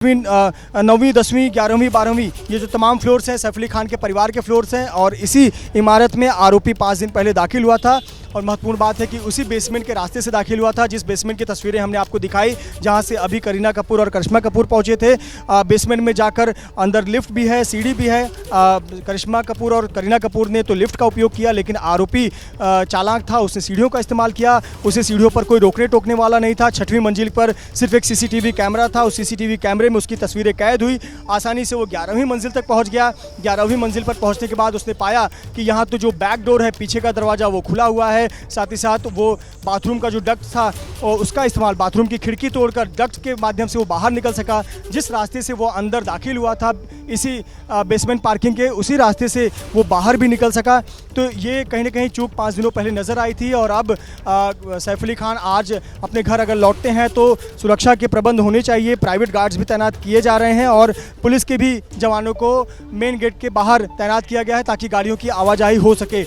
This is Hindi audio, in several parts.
9वीं 10वीं 11वीं 12वीं ये जो तमाम फ्लोर्स हैं सैफ अली खान के परिवार के फ्लोर्स हैं और इसी इमारत में आरोपी 5 दिन पहले दाखिल हुआ था। और महत्वपूर्ण बात है कि उसी बेसमेंट के रास्ते से दाखिल हुआ था जिस बेसमेंट की तस्वीरें हमने आपको दिखाई, जहां से अभी करीना कपूर और करिश्मा कपूर पहुंचे थे। बेसमेंट में जाकर अंदर लिफ्ट भी है, सीढ़ी भी है। करिश्मा कपूर और करीना कपूर ने तो लिफ्ट का उपयोग किया, लेकिन आरोपी चालाक था, उसने सीढ़ियों का इस्तेमाल किया। उसे सीढ़ियों पर कोई रोकने टोकने वाला नहीं था। 6वीं मंजिल पर सिर्फ एक CCTV कैमरा था, उस CCTV कैमरे में उसकी तस्वीरें कैद हुई। आसानी से वो 11वीं मंजिल तक पहुँच गया। 11वीं मंजिल पर पहुँचने के बाद उसने पाया कि यहाँ तो जो बैक डोर है, पीछे का दरवाज़ा वो खुला हुआ है। साथ ही साथ वो बाथरूम का जो डक्ट था और उसका इस्तेमाल, बाथरूम की खिड़की तोड़कर डक्ट के माध्यम से वो बाहर निकल सका। जिस रास्ते से वो अंदर दाखिल हुआ था इसी बेसमेंट पार्किंग के, उसी रास्ते से वो बाहर भी निकल सका। तो ये कहीं ना कहीं चूक 5 दिनों पहले नज़र आई थी। और अब सैफ अली खान आज अपने घर अगर लौटते हैं तो सुरक्षा के प्रबंध होने चाहिए। प्राइवेट गार्ड्स भी तैनात किए जा रहे हैं और पुलिस के भी जवानों को मेन गेट के बाहर तैनात किया गया है ताकि गाड़ियों की आवाजाही हो सके।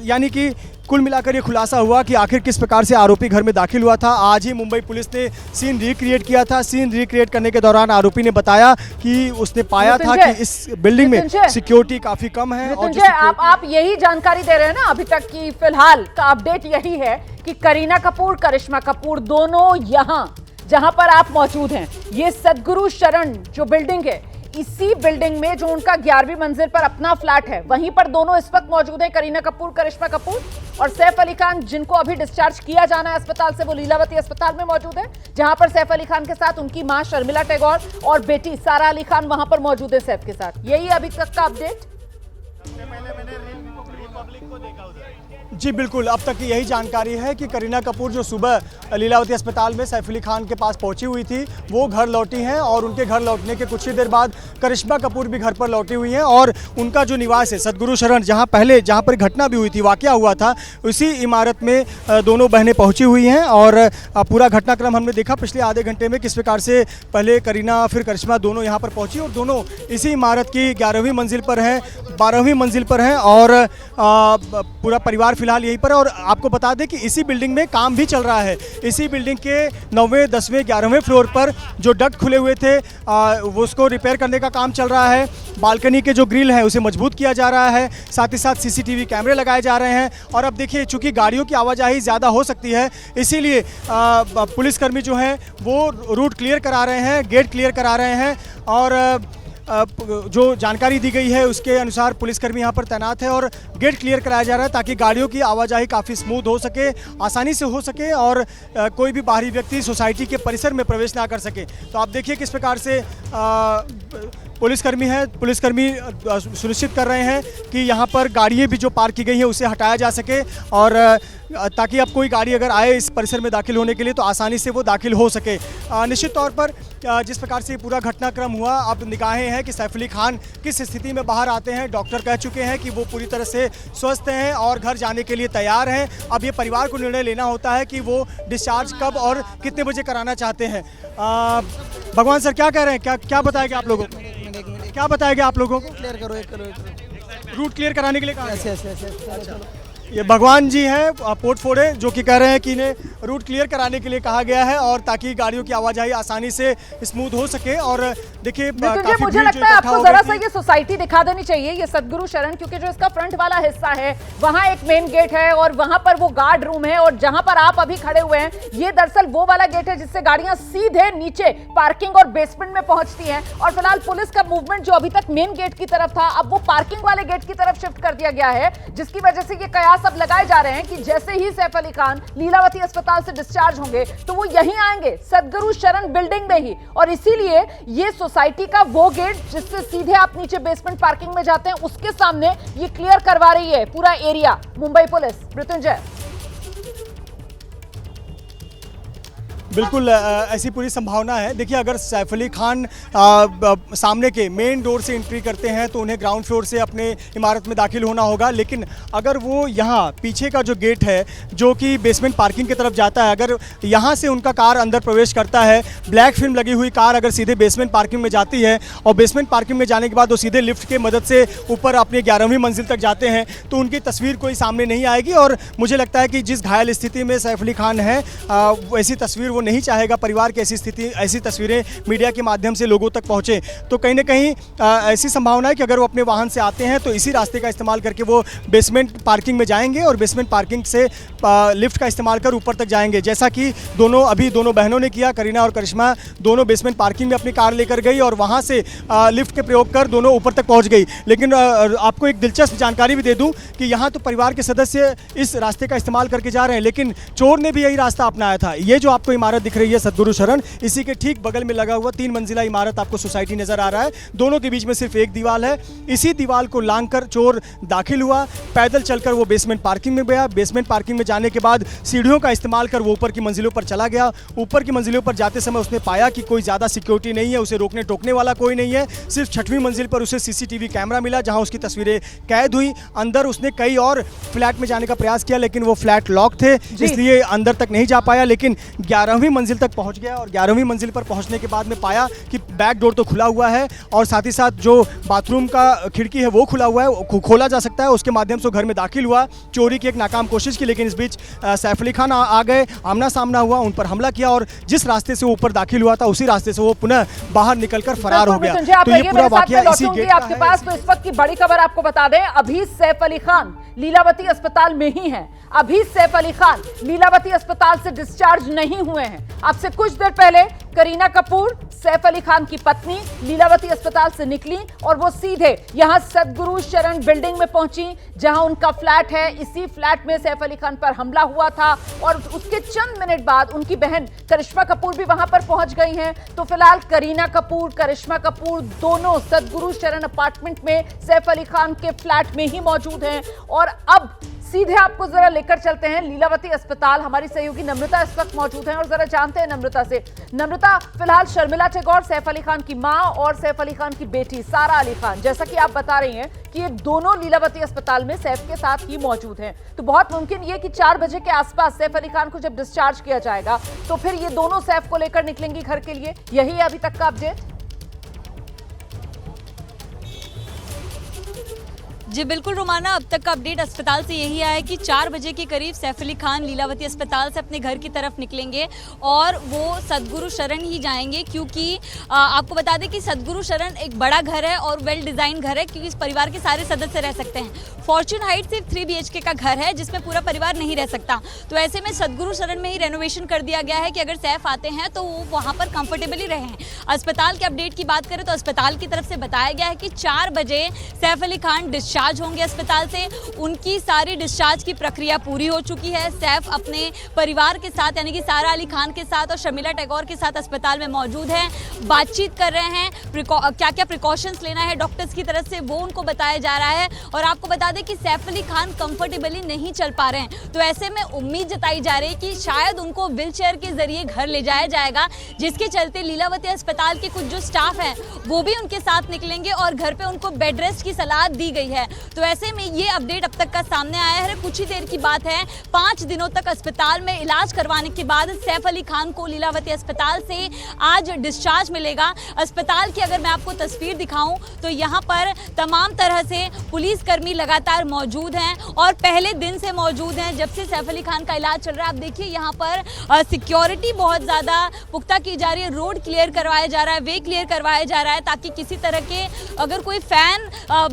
यानी कि कुल मिलाकर ये खुलासा हुआ कि आखिर किस प्रकार से आरोपी घर में दाखिल हुआ था। आज ही मुंबई पुलिस ने सीन रिक्रिएट किया था। सीन रिक्रिएट करने के दौरान आरोपी ने बताया कि उसने पाया था कि इस बिल्डिंग में सिक्योरिटी काफी कम है। और आप यही जानकारी दे रहे हैं ना अभी तक की फिलहाल का अपडेट यही है कि करीना कपूर, करिश्मा कपूर दोनों यहाँ जहां पर आप मौजूद हैं, ये सदगुरु शरण जो बिल्डिंग है, इसी बिल्डिंग में जो उनका 11वीं मंजिल पर अपना फ्लैट है, वहीं पर दोनों इस वक्त मौजूद हैं। करीना कपूर, करिश्मा कपूर और सैफ अली खान, जिनको अभी डिस्चार्ज किया जाना है अस्पताल से, वो लीलावती अस्पताल में मौजूद है, जहां पर सैफ अली खान के साथ उनकी मां शर्मिला टैगोर और बेटी सारा अली खान वहां पर मौजूद है सैफ के साथ। यही अभी तक का अपडेट। जी बिल्कुल, अब तक की यही जानकारी है कि करीना कपूर जो सुबह लीलावती अस्पताल में सैफ अली खान के पास पहुंची हुई थी, वो घर लौटी हैं और उनके घर लौटने के कुछ ही देर बाद करिश्मा कपूर भी घर पर लौटी हुई हैं। और उनका जो निवास है सदगुरु शरण, जहां पर घटना भी हुई थी, वाकया हुआ था, उसी इमारत में दोनों बहनें पहुंची हुई हैं। और पूरा घटनाक्रम हमने देखा पिछले आधे घंटे में, किस प्रकार से पहले करीना फिर करिश्मा दोनों यहाँ पर पहुँची और दोनों इसी इमारत की 11वीं मंजिल पर हैं, 12वीं मंजिल पर हैं और पूरा परिवार फिलहाल यहीं पर। और आपको बता दें कि इसी बिल्डिंग में काम भी चल रहा है। इसी बिल्डिंग के 9वें 10वें 11वें फ्लोर पर जो डक्ट खुले हुए थे वो उसको रिपेयर करने का काम चल रहा है। बालकनी के जो ग्रिल है उसे मजबूत किया जा रहा है। साथ ही साथ CCTV कैमरे लगाए जा रहे हैं। और अब देखिए, चूंकि गाड़ियों की आवाजाही ज़्यादा हो सकती है, इसीलिए पुलिसकर्मी जो हैं वो रूट क्लियर करा रहे हैं, गेट क्लियर करा रहे हैं। और जो जानकारी दी गई है उसके अनुसार पुलिसकर्मी यहाँ पर तैनात है और गेट क्लियर कराया जा रहा है ताकि गाड़ियों की आवाजाही काफ़ी स्मूथ हो सके, आसानी से हो सके और कोई भी बाहरी व्यक्ति सोसाइटी के परिसर में प्रवेश ना कर सके। तो आप देखिए किस प्रकार से पुलिसकर्मी सुनिश्चित कर रहे हैं कि यहाँ पर गाड़ियाँ भी जो पार्क की गई हैं उसे हटाया जा सके और ताकि अब कोई गाड़ी अगर आए इस परिसर में दाखिल होने के लिए तो आसानी से वो दाखिल हो सके। निश्चित तौर पर जिस प्रकार से पूरा घटनाक्रम हुआ, अब निगाहें हैं कि सैफ अली खान किस स्थिति में बाहर आते हैं। डॉक्टर कह चुके हैं कि वो पूरी तरह से स्वस्थ हैं और घर जाने के लिए तैयार हैं। अब ये परिवार को निर्णय लेना होता है कि वो डिस्चार्ज कब और कितने बजे कराना चाहते हैं। भगवान सर क्या कह रहे हैं, क्या बताएंगे आप लोगों को? क्या बताएंगे आप लोगों को? क्लियर करो, एक करो। रूट क्लियर कराने के लिए कहा? ऐसे। ये भगवान जी हैं पोर्ट फोड़े, जो कि कह रहे हैं कि इन्हें रूट क्लियर कराने के लिए कहा गया है और ताकि गाड़ियों की आवाजाही आसानी से स्मूथ हो सके। और देखिए मुझे लगता है आपको जरा सा ये सोसाइटी दिखा देनी चाहिए, ये सदगुरु शरण, क्योंकि जो इसका फ्रंट वाला हिस्सा है वहां एक मेन गेट है और वहां पर वो गार्ड रूम है और जहां पर आप अभी खड़े हुए हैं ये दरअसल वो वाला गेट है जिससे गाड़ियां सीधे नीचे पार्किंग और बेसमेंट में पहुंचती हैं। और फिलहाल पुलिस का मूवमेंट जो अभी तक मेन गेट की तरफ था, अब वो पार्किंग वाले गेट की तरफ शिफ्ट कर दिया गया है, जिसकी वजह से ये कयास अब लगाए जा रहे हैं कि जैसे ही सैफ अली खान लीलावती अस्पताल से डिस्चार्ज होंगे तो वो यहीं आएंगे, सदगुरु शरण बिल्डिंग में ही। और इसीलिए ये सोसाइटी का वो गेट जिससे सीधे आप नीचे बेसमेंट पार्किंग में जाते हैं, उसके सामने ये क्लियर करवा रही है पूरा एरिया मुंबई पुलिस। मृत्युंजय, बिल्कुल ऐसी पूरी संभावना है। देखिए, अगर सैफ अली खान सामने के मेन डोर से एंट्री करते हैं तो उन्हें ग्राउंड फ्लोर से अपने इमारत में दाखिल होना होगा। लेकिन अगर वो यहाँ पीछे का जो गेट है जो कि बेसमेंट पार्किंग की तरफ जाता है, अगर यहाँ से उनका कार अंदर प्रवेश करता है, ब्लैक फिल्म लगी हुई कार अगर सीधे बेसमेंट पार्किंग में जाती है और बेसमेंट पार्किंग में जाने के बाद वो सीधे लिफ्ट की मदद से ऊपर अपनी 11वीं मंजिल तक जाते हैं तो उनकी तस्वीर कोई सामने नहीं आएगी। और मुझे लगता है कि जिस घायल स्थिति में सैफ अली खान है वैसी तस्वीर वो नहीं चाहेगा परिवार की ऐसी स्थिति, ऐसी तस्वीरें मीडिया के माध्यम से लोगों तक पहुँचे। तो कहीं ना कहीं ऐसी संभावना है कि अगर वो अपने वाहन से आते हैं तो इसी रास्ते का इस्तेमाल करके वो बेसमेंट पार्किंग में जाएंगे और बेसमेंट पार्किंग से लिफ्ट का इस्तेमाल कर ऊपर तक जाएंगे, जैसा कि दोनों बहनों ने किया। करीना और करिश्मा दोनों बेसमेंट पार्किंग में अपनी कार लेकर गई और वहाँ से लिफ्ट के प्रयोग कर दोनों ऊपर तक पहुँच गई। लेकिन आपको एक दिलचस्प जानकारी भी दे दूँ कि यहाँ तो परिवार के सदस्य इस रास्ते का इस्तेमाल करके जा रहे हैं, लेकिन चोर ने भी यही रास्ता अपनाया था। ये जो आपको इमारत दिख रही है सद्गुरु शरण, इसी के ठीक बगल में लगा हुआ 3 मंजिला इमारत आपको सोसाइटी नजर आ रहा है। दोनों के बीच में सिर्फ एक दीवार है। इसी दीवार को लांघकर चोर दाखिल हुआ, पैदल चलकर वो बेसमेंट पार्किंग में गया। बेसमेंट पार्किंग में जाने के बाद सीढ़ियों का इस्तेमाल कर वो ऊपर की मंजिलों पर चला गया। ऊपर की मंजिलों पर जाते समय उसने पाया कि कोई ज़्यादा सिक्योरिटी नहीं है, उसे रोकने टोकने वाला कोई नहीं है। सिर्फ 6वीं मंजिल पर उसे CCTV कैमरा मिला जहां उसकी तस्वीरें कैद हुई। अंदर उसने कई और फ्लैट में जाने का प्रयास किया, लेकिन वो फ्लैट लॉक थे, इसलिए अंदर तक नहीं जा पाया। लेकिन 11वीं मंजिल तक पहुंच गया और 11वीं मंजिल पर पहुंचने के बाद में पाया कि बैक डोर तो खुला हुआ है और साथ ही साथ जो बाथरूम का खिड़की है वो खुला हुआ है, खोला जा सकता है। उसके माध्यम से घर में दाखिल हुआ, चोरी की एक नाकाम कोशिश की, लेकिन इस बीच सैफ अली खान आ गए, आमना सामना हुआ, उन पर हमला किया और जिस रास्ते से वो ऊपर दाखिल हुआ था उसी रास्ते से वो पुनः बाहर निकलकर फरार हो गया। तो ये पूरा वाकया इसी गेट आपके पास। तो इस वक्त की बड़ी खबर आपको बता दें, अभी सैफ अली खान लीलावती अस्पताल में ही हैं। अभी सैफ अली खान लीलावती अस्पताल से डिस्चार्ज नहीं हुए हैं। आपसे कुछ देर पहले करीना कपूर, सैफ अली खान की पत्नी, लीलावती अस्पताल से निकली और वो सीधे यहां सद्गुरु शरण बिल्डिंग में पहुंची जहां उनका फ्लैट है। इसी फ्लैट में सैफ अली खान पर हमला हुआ था और उसके चंद मिनट बाद उनकी बहन करिश्मा कपूर भी वहां पर पहुंच गई हैं। तो फिलहाल करीना कपूर, करिश्मा कपूर दोनों सद्गुरु शरण अपार्टमेंट में सैफ अली खान के फ्लैट में ही मौजूद हैं। और अब सीधे आपको जरा लेकर चलते हैं लीलावती अस्पताल। हमारी सहयोगी नम्रता इस वक्त मौजूद हैं और जरा जानते हैं नम्रता से। नम्रता, फिलहाल शर्मिला टैगोर, सैफ अली खान की मां और सैफ अली खान की बेटी सारा अली खान, जैसा कि आप बता रही हैं कि ये दोनों लीलावती अस्पताल में सैफ के साथ ही मौजूद हैं, तो बहुत मुमकिन ये कि 4 बजे के आसपास सैफ अली खान को जब डिस्चार्ज किया जाएगा तो फिर ये दोनों सैफ को लेकर निकलेंगी घर के लिए। यही है अभी तक का अपडेट? जी बिल्कुल रोमाना, अब तक का अपडेट अस्पताल से यही आया है कि 4 बजे के करीब सैफ अली खान लीलावती अस्पताल से अपने घर की तरफ निकलेंगे और वो सद्गुरु शरण ही जाएंगे, क्योंकि आपको बता दें कि सद्गुरु शरण एक बड़ा घर है और वेल डिज़ाइन घर है, क्योंकि इस परिवार के सारे सदस्य रह सकते हैं। फॉर्च्यून हाइट सिर्फ 3 BHK का घर है जिसमें पूरा परिवार नहीं रह सकता, तो ऐसे में सद्गुरु शरण में ही रेनोवेशन कर दिया गया है कि अगर सैफ आते हैं तो वो वहाँ पर कंफर्टेबली रहें। अस्पताल के अपडेट की बात करें तो अस्पताल की तरफ से बताया गया है कि 4 बजे सैफ अली खान डिस्चार्ज होंगे अस्पताल से। उनकी सारी डिस्चार्ज की प्रक्रिया पूरी हो चुकी है। सैफ अपने परिवार के साथ यानी कि सारा अली खान के साथ और शर्मिला टैगोर के साथ अस्पताल में मौजूद हैं, बातचीत कर रहे हैं। क्या क्या प्रिकॉशंस लेना है डॉक्टर्स की तरफ से वो उनको बताया जा रहा है। और आपको बता दें कि सैफ अली खान कंफर्टेबली नहीं चल पा रहे हैं, तो ऐसे में उम्मीद जताई जा रही है कि शायद उनको व्हील चेयर के जरिए घर ले जाया जाएगा, जिसके चलते लीलावती अस्पताल के कुछ जो स्टाफ हैं वो भी उनके साथ निकलेंगे और घर पे उनको बेड रेस्ट की सलाह दी गई है। तो ऐसे में ये अपडेट अब तक का सामने आया है। कुछ ही देर की बात है, 5 दिनों तक अस्पताल में इलाज करवाने के बाद सैफ अली खान को लीलावती अस्पताल से आज डिस्चार्ज मिलेगा। अस्पताल की अगर मैं आपको तस्वीर दिखाऊं तो यहाँ पर तमाम तरह से पुलिसकर्मी लगातार मौजूद हैं और पहले दिन से मौजूद हैं जब से सैफ अली खान का इलाज चल रहा है। आप देखिए यहाँ पर सिक्योरिटी बहुत ज़्यादा पुख्ता की जा रही है, रोड क्लियर करवाया जा रहा है, वे क्लियर करवाया जा रहा है, ताकि किसी तरह के अगर कोई फैन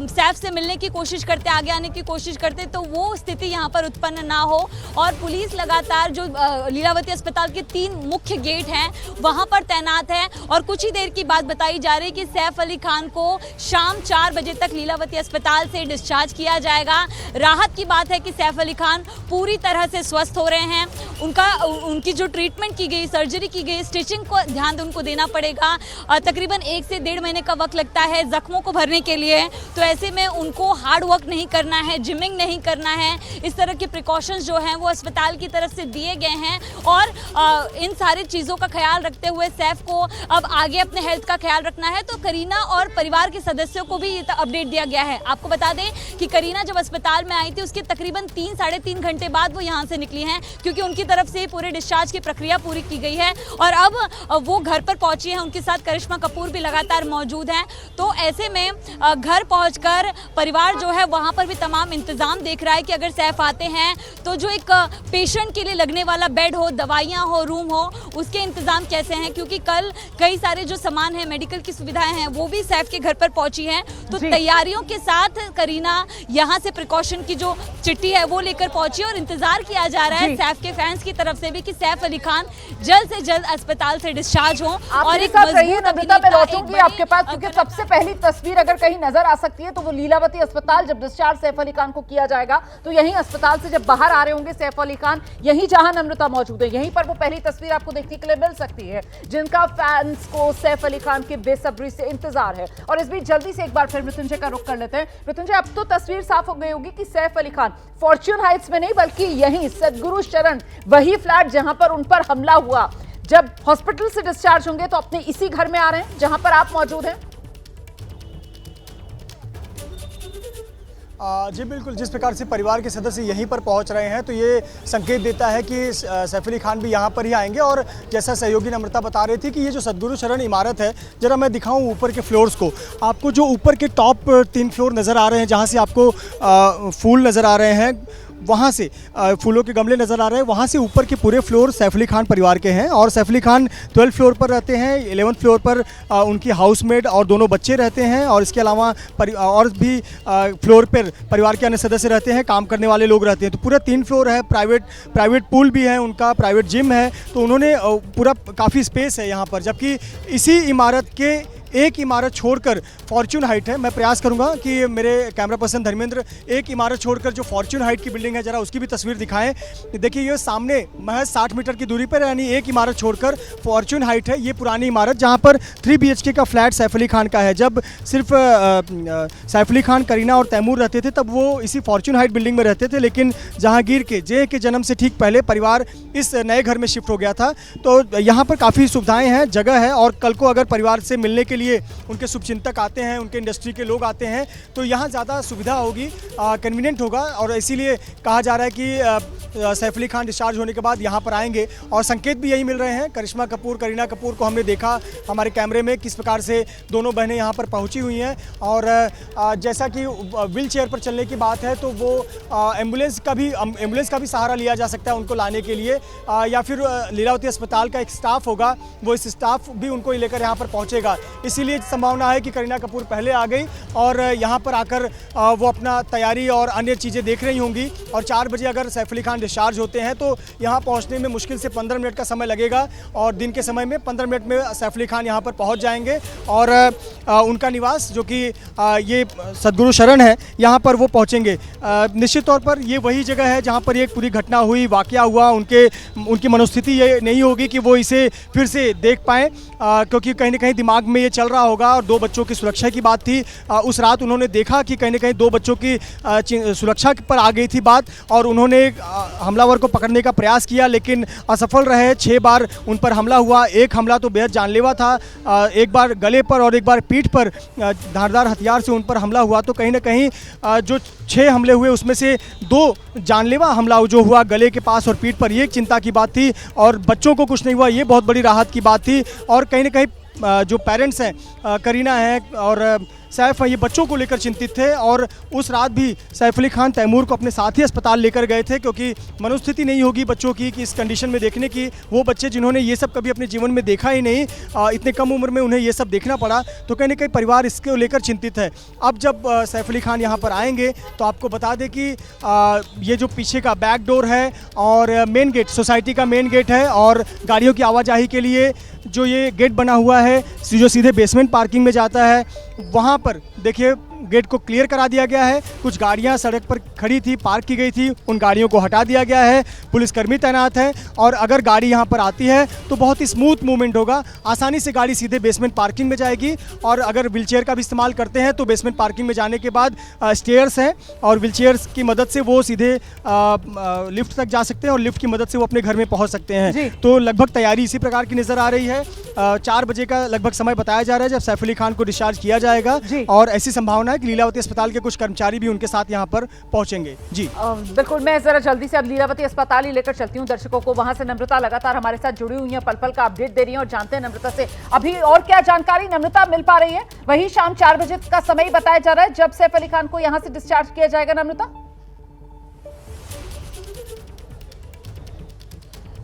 सैफ से मिलने की कोशिश करते, आगे आने की कोशिश करते, तो वो स्थिति यहाँ पर उत्पन्न ना हो। और पुलिस लगातार जो लीलावती अस्पताल के 3 मुख्य गेट हैं वहाँ पर तैनात है। और कुछ ही देर की बात बताई जा रही है कि सैफ अली खान को शाम 4 बजे तक लीलावती अस्पताल से डिस्चार्ज किया जाएगा। राहत की बात है कि सैफ अली खान पूरी तरह से स्वस्थ हो रहे हैं। उनकी जो ट्रीटमेंट की गई, सर्जरी की गई, स्टिचिंग को ध्यान उनको देना पड़ेगा। तकरीबन 1 से 1.5 महीने का वक्त लगता है जख्मों को भरने के लिए, तो ऐसे में उनको हार्ड वर्क नहीं करना है, जिमिंग नहीं करना है। इस तरह के प्रिकॉशंस जो हैं वो अस्पताल की तरफ से दिए गए हैं और इन सारी चीज़ों का ख्याल रखते हुए सैफ को अब आगे अपने हेल्थ का ख्याल रखना है। तो करीना और परिवार के सदस्यों को भी अपडेट दिया गया है। आपको बता दें कि करीना जब अस्पताल में आई थी उसके तकरीबन 3 साढ़े 3 घंटे बाद वो यहाँ से निकली हैं, क्योंकि उनकी तरफ से पूरे डिस्चार्ज की प्रक्रिया पूरी की गई है और अब वो घर पर पहुंची हैं। उनके साथ करिश्मा कपूर भी लगातार मौजूद हैं। तो ऐसे में घर पहुंचकर परिवार परिवार जो है वहाँ पर भी तमाम इंतजाम देख रहा है कि अगर सैफ आते हैं तो जो एक पेशेंट के लिए लगने वाला बेड हो, दवाइयाँ हो, रूम हो, उसके इंतजाम कैसे हैं, क्योंकि कल कई सारे जो सामान है, मेडिकल की सुविधाएं हैं, वो भी सैफ के घर पर पहुंची हैं। तो तैयारियों के साथ करीना यहाँ से प्रिकॉशन की जो चिट्ठी है वो लेकर पहुंची और इंतजार किया जा रहा है सैफ के फैंस की तरफ से भी कि सैफ अली खान जल्द से जल्द अस्पताल से डिस्चार्ज हो। और एक नम्रता मैं लौटूंगी आपके पास, क्योंकि सबसे पहली तस्वीर अगर कहीं नजर आ सकती है तो वो लीलावती अस्पताल, जब डिस्चार्ज सैफ अली खान को किया जाएगा तो यहीं अस्पताल से जब बाहर आ रहे होंगे सैफ अली खान, यहीं जहां नम्रता मौजूद है, यहीं पर वो पहली तस्वीर आपको देखने के लिए मिल सकती है, जिनका फैंस को सैफ अली खान के बेसब्री से इंतजार है। और इस बीच जल्दी से एक बार फिर मृत्युंजय का रुख कर लेते हैं। मृत्युंजय, अब तो तस्वीर साफ हो गई होगी कि सैफ अली खान फॉर्च्यून हाइट्स में नहीं बल्कि यहीं सदगुरु शरण, वही फ्लैट जहां पर उन पर हमला हुआ, जब हॉस्पिटल से डिस्चार्ज होंगे तो अपने इसी घर में आ रहे हैं जहां पर आप मौजूद हैं। जी बिल्कुल, जिस प्रकार से परिवार के सदस्य यहीं पर पहुंच रहे हैं तो ये संकेत देता है कि सैफ अली खान भी यहां पर ही आएंगे। और जैसा सहयोगी नम्रता बता रही थी कि ये जो सदगुरु शरण इमारत है, जरा मैं दिखाऊं ऊपर के फ्लोर्स को आपको, जो ऊपर के टॉप 3 फ्लोर नज़र आ रहे हैं, जहां से आपको फूल नज़र आ रहे हैं, वहाँ से फूलों के गमले नज़र आ रहे हैं, वहाँ से ऊपर के पूरे फ्लोर सैफ अली खान परिवार के हैं। और सैफ अली खान 12th फ्लोर पर रहते हैं, 11th फ्लोर पर उनकी हाउसमेट और दोनों बच्चे रहते हैं। और इसके अलावा और भी फ्लोर पर परिवार के अन्य सदस्य रहते हैं, काम करने वाले लोग रहते हैं। तो पूरा 3 फ्लोर है, प्राइवेट पूल भी है, उनका प्राइवेट जिम है। तो उन्होंने पूरा काफ़ी स्पेस है यहाँ पर, जबकि इसी इमारत के एक इमारत छोड़कर फॉर्च्यून हाइट है। मैं प्रयास करूंगा कि मेरे कैमरा पर्सन धर्मेंद्र एक इमारत छोड़कर जो फॉर्च्यून हाइट की बिल्डिंग है जरा उसकी भी तस्वीर दिखाएं। देखिए ये सामने महज 60 मीटर की दूरी पर, यानी एक इमारत छोड़कर फॉर्च्यून हाइट है, ये पुरानी इमारत जहां पर 3 BHK का फ्लैट सैफ अली खान का है। जब सिर्फ सैफ अली खान, करीना और तैमूर रहते थे तब वो इसी फॉर्च्यून हाइट बिल्डिंग में रहते थे, लेकिन जहांगीर के जे के जन्म से ठीक पहले परिवार इस नए घर में शिफ्ट हो गया था। तो यहाँ पर काफ़ी सुविधाएँ हैं, जगह है, और कल को अगर परिवार से मिलने के लिए उनके शुभचिंतक आते हैं, उनके इंडस्ट्री के लोग आते हैं, तो यहाँ ज़्यादा सुविधा होगी, कन्वीनियंट होगा। और इसीलिए कहा जा रहा है कि सैफ अली खान डिस्चार्ज होने के बाद यहाँ पर आएंगे। और संकेत भी यही मिल रहे हैं। करिश्मा कपूर, करीना कपूर को हमने देखा हमारे कैमरे में किस प्रकार से दोनों बहनें यहाँ पर पहुँची हुई हैं। और जैसा कि व्हील चेयर पर चलने की बात है तो वो एम्बुलेंस का भी सहारा लिया जा सकता है उनको लाने के लिए, या फिर लीलावती अस्पताल का एक स्टाफ होगा, वो इस स्टाफ भी उनको लेकर यहाँ पर पहुँचेगा। इसीलिए संभावना है कि करीना कपूर पहले आ गई और यहाँ पर आकर वो अपना तैयारी और अन्य चीज़ें देख रही होंगी। और 4 बजे अगर सैफ अली खान डिस्चार्ज होते हैं तो यहाँ पहुँचने में मुश्किल से 15 मिनट का समय लगेगा, और दिन के समय में 15 मिनट में सैफ अली खान यहाँ पर पहुँच जाएंगे। और उनका निवास जो कि ये सदगुरु शरण है, यहाँ पर वो पहुँचेंगे। निश्चित तौर पर ये वही जगह है जहाँ पर एक पूरी घटना हुई, वाक़या हुआ। उनकी मनोस्थिति ये नहीं होगी कि वो इसे फिर से देख पाएँ, क्योंकि कहीं ना कहीं दिमाग में ये चल रहा होगा। और 2 बच्चों की सुरक्षा की बात थी, उस रात उन्होंने देखा कि कहीं ना कहीं 2 बच्चों की सुरक्षा पर आ गई थी बात, और उन्होंने हमलावर को पकड़ने का प्रयास किया लेकिन असफल रहे। 6 बार उन पर हमला हुआ, एक हमला तो बेहद जानलेवा था, एक बार गले पर और एक बार पीठ पर धारदार हथियार से उन पर हमला हुआ। तो कहीं ना कहीं जो 6 हमले हुए उसमें से 2 जानलेवा हमला जो हुआ गले के पास और पीठ पर, ये एक चिंता की बात थी। और बच्चों को कुछ नहीं हुआ, ये बहुत बड़ी राहत की बात थी। और कहीं ना कहीं जो पेरेंट्स हैं, करीना है और सैफ है, ये बच्चों को लेकर चिंतित थे। और उस रात भी सैफ अली खान तैमूर को अपने साथ ही अस्पताल लेकर गए थे, क्योंकि मनोस्थिति नहीं होगी बच्चों की कि इस कंडीशन में देखने की। वो बच्चे जिन्होंने ये सब कभी अपने जीवन में देखा ही नहीं, इतने कम उम्र में उन्हें ये सब देखना पड़ा, तो कहीं ना कहीं परिवार इसको लेकर चिंतित है। अब जब सैफ अली खान यहाँ पर आएंगे तो आपको बता दें कि ये जो पीछे का बैक डोर है और मेन गेट, सोसाइटी का मेन गेट है, और गाड़ियों की आवाजाही के लिए जो ये गेट बना हुआ है जो सीधे बेसमेंट पार्किंग में जाता है, वहाँ पर देखिए गेट को क्लियर करा दिया गया है। कुछ गाड़ियां सड़क पर खड़ी थी, पार्क की गई थी, उन गाड़ियों को हटा दिया गया है। पुलिसकर्मी तैनात है, और अगर गाड़ी यहां पर आती है तो बहुत ही स्मूथ मूवमेंट होगा, आसानी से गाड़ी सीधे बेसमेंट पार्किंग में जाएगी। और अगर व्हीलचेयर का भी इस्तेमाल करते हैं तो बेसमेंट पार्किंग में जाने के बाद स्टेयर्स हैं, और व्हीलचेयर्स की मदद से वो सीधे लिफ्ट तक जा सकते हैं, और लिफ्ट की मदद से वो अपने घर में पहुँच सकते हैं। तो लगभग तैयारी इसी प्रकार की नज़र आ रही है। 4 बजे का लगभग समय बताया जा रहा है जब सैफ अली खान को डिस्चार्ज किया जाएगा, और ऐसी संभावना संभावना है कि लीलावती अस्पताल के कुछ कर्मचारी भी उनके साथ यहाँ पर पहुंचेंगे। जी बिल्कुल, मैं जरा जल्दी से अब लीलावती अस्पताल ही लेकर चलती हूँ दर्शकों को। वहां से नम्रता लगातार हमारे साथ जुड़ी हुई है, पल पल का अपडेट दे रही है और जानते हैं नम्रता से अभी और क्या जानकारी नम्रता मिल पा रही है। वही शाम 4 बजे का समय बताया जा रहा है जब सैफ अली खान को यहां से डिस्चार्ज किया जाएगा। नम्रता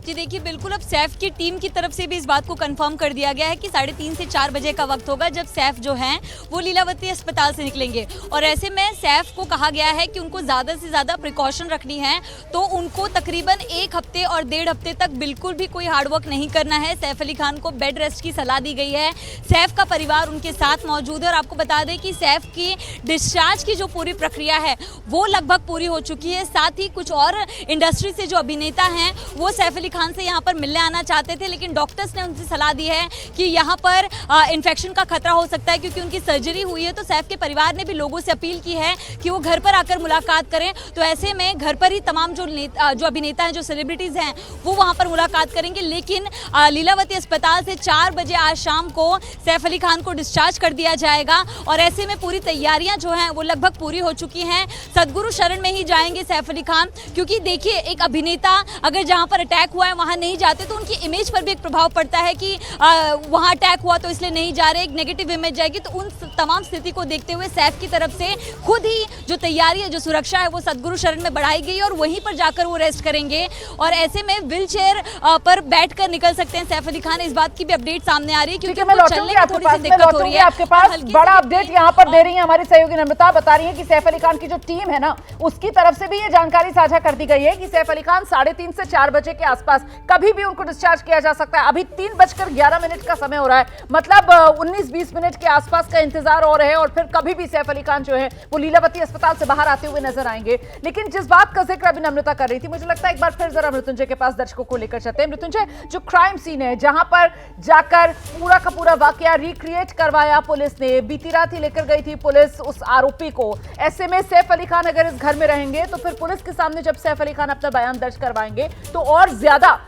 जी देखिए, बिल्कुल अब सैफ की टीम की तरफ से भी इस बात को कंफर्म कर दिया गया है कि 3:30 से 4 बजे का वक्त होगा जब सैफ जो हैं वो लीलावती अस्पताल से निकलेंगे। और ऐसे में सैफ को कहा गया है कि उनको ज़्यादा से ज़्यादा प्रिकॉशन रखनी है, तो उनको तकरीबन 1 हफ्ते और 1.5 हफ्ते तक बिल्कुल भी कोई हार्डवर्क नहीं करना है। सैफ अली खान को बेड रेस्ट की सलाह दी गई है। सैफ का परिवार उनके साथ मौजूद है और आपको बता दें कि सैफ की डिस्चार्ज की जो पूरी प्रक्रिया है वो लगभग पूरी हो चुकी है। साथ ही कुछ और इंडस्ट्री से जो अभिनेता हैं वो सैफ अली खान से यहाँ पर मिलने आना चाहते थे, लेकिन डॉक्टर्स ने उनसे सलाह दी है कि यहाँ पर इन्फेक्शन का खतरा हो सकता है क्योंकि उनकी सर्जरी हुई है। तो सैफ के परिवार ने भी लोगों से अपील की है कि वो घर पर आकर मुलाकात करें। तो ऐसे में घर पर ही तमाम जो अभिनेता हैं, जो सेलिब्रिटीज़ हैं, वो वहाँ पर मुलाकात करेंगे। लेकिन लीलावती अस्पताल से 4 बजे आज शाम को सैफ अली खान को डिस्चार्ज कर दिया जाएगा और ऐसे में पूरी तैयारियाँ जो हैं वो लगभग पूरी हो चुकी हैं। सदगुरु शरण में ही जाएंगे सैफ अली खान, क्योंकि देखिए एक अभिनेता अगर जहाँ पर अटैक हुआ है वहाँ नहीं जाते तो उनकी इमेज पर भी एक प्रभाव पड़ता है कि वहाँ अटैक हुआ तो इसलिए नहीं जा रहे, एक नेगेटिव इमेज जाएगी। तो उन तमाम स्थिति को देखते हुए सैफ की तरफ से खुद ही जो तैयारी है, जो सुरक्षा है, वो सदगुरु शरण में बढ़ाई गई और वहीं पर जाकर वो रेस्ट करेंगे। और ऐसे में व्हील चेयर पर बैठकर निकल सकते हैं सैफ अली खान। इस बात की भी अपडेट सामने आ रही है क्योंकि चलने में थोड़ी सी दिक्कत हो रही है। आपके पास बड़ा अपडेट यहाँ पर दे रही है हमारी सहयोगी नम्रता, बता रही है कि सैफ अली खान की जो टीम है ना उसकी तरफ से भी ये जानकारी साझा कर दी गई है कि सैफ अली खान 3:30 से 4 बजे के आसपास कभी भी उनको डिस्चार्ज किया जा सकता है। अभी 3:11 का समय हो रहा है, मतलब 19-20 मिनट के आसपास का इंतजार और है और फिर कभी भी सैफ अली खान जो है वो लीलावती अस्पताल से बाहर आते हुए नजर आएंगे। लेकिन जिस बात का जिक्र अभी नम्रता कर रही थी, मुझे लगता है एक बार फिर जरा मृत्युंजय के पास दर्शकों को लेकर चलते हैं। मृत्युंजय, जो क्राइम सीन है जहां पर जाकर पूरा का पूरा वाकया रिक्रिएट करवाया पुलिस ने, बीती रात ही लेकर गई थी पुलिस उस आरोपी को। ऐसे में सैफ अली खान अगर इस घर में रहेंगे तो फिर पुलिस के सामने जब सैफ अली खान अपना बयान दर्ज करवाएंगे तो और ज्यादा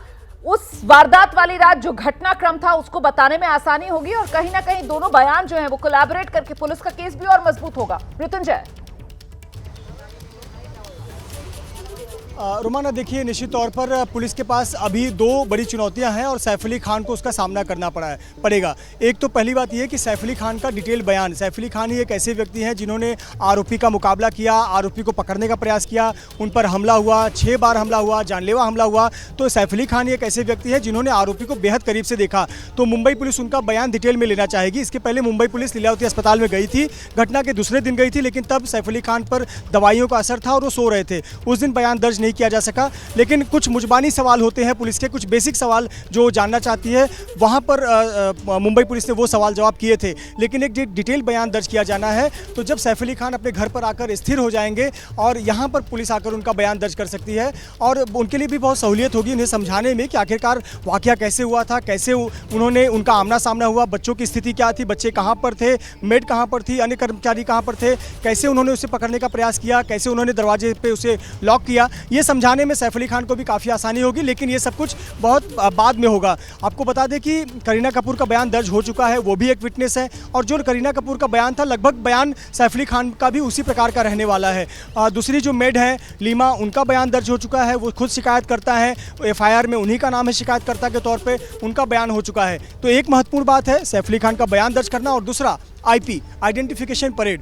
उस वारदात वाली रात जो घटनाक्रम था उसको बताने में आसानी होगी और कहीं ना कहीं दोनों बयान जो हैं वो कोलैबोरेट करके पुलिस का केस भी और मजबूत होगा। मृत्युंजय, रोमाना देखिए, निश्चित तौर पर पुलिस के पास अभी 2 बड़ी चुनौतियां हैं और सैफ अली खान को उसका सामना करना पड़ेगा। एक तो पहली बात यह कि सैफ अली खान का डिटेल बयान। सैफ अली खान ही एक ऐसे व्यक्ति हैं जिन्होंने आरोपी का मुकाबला किया, आरोपी को पकड़ने का प्रयास किया, उन पर हमला हुआ, 6 बार हमला हुआ, जानलेवा हमला हुआ। तो सैफ अली खान एक ऐसे व्यक्ति है जिन्होंने आरोपी को बेहद करीब से देखा। तो मुंबई पुलिस उनका बयान डिटेल में लेना चाहेगी। इसके पहले मुंबई पुलिस लीलावती अस्पताल में गई थी, घटना के दूसरे दिन गई थी, लेकिन तब सैफ अली खान पर दवाइयों का असर था और वो सो रहे थे। उस दिन बयान दर्ज नहीं किया जा सका। लेकिन कुछ मुजबानी सवाल होते हैं पुलिस के, कुछ बेसिक सवाल जो जानना चाहती है, वहां पर मुंबई पुलिस ने वो सवाल जवाब किए थे। लेकिन एक डिटेल बयान दर्ज किया जाना है। तो जब सैफ अली खान अपने घर पर आकर स्थिर हो जाएंगे और यहाँ पर पुलिस आकर उनका बयान दर्ज कर सकती है और उनके लिए भी बहुत सहूलियत होगी उन्हें समझाने में कि आखिरकार वाकया कैसे हुआ था, कैसे उन्होंने उनका आमना सामना हुआ, बच्चों की स्थिति क्या थी, बच्चे कहाँ पर थे, मेड कहाँ पर थी, अन्य कर्मचारी कहाँ पर थे, कैसे उन्होंने उसे पकड़ने का प्रयास किया, कैसे उन्होंने दरवाजे पे उसे लॉक किया। ये समझाने में सैफ अली खान को भी काफ़ी आसानी होगी, लेकिन ये सब कुछ बहुत बाद में होगा। आपको बता दें कि करीना कपूर का बयान दर्ज हो चुका है, वो भी एक विटनेस है और जो करीना कपूर का बयान था लगभग बयान सैफ अली खान का भी उसी प्रकार का रहने वाला है। दूसरी जो मेड है लीमा, उनका बयान दर्ज हो चुका है, वो खुद शिकायत करता है, FIR में उन्हीं का नाम है शिकायतकर्ता के तौर पर, उनका बयान हो चुका है। तो एक महत्वपूर्ण बात है सैफ अली खान का बयान दर्ज करना और दूसरा IP आइडेंटिफिकेशन परेड।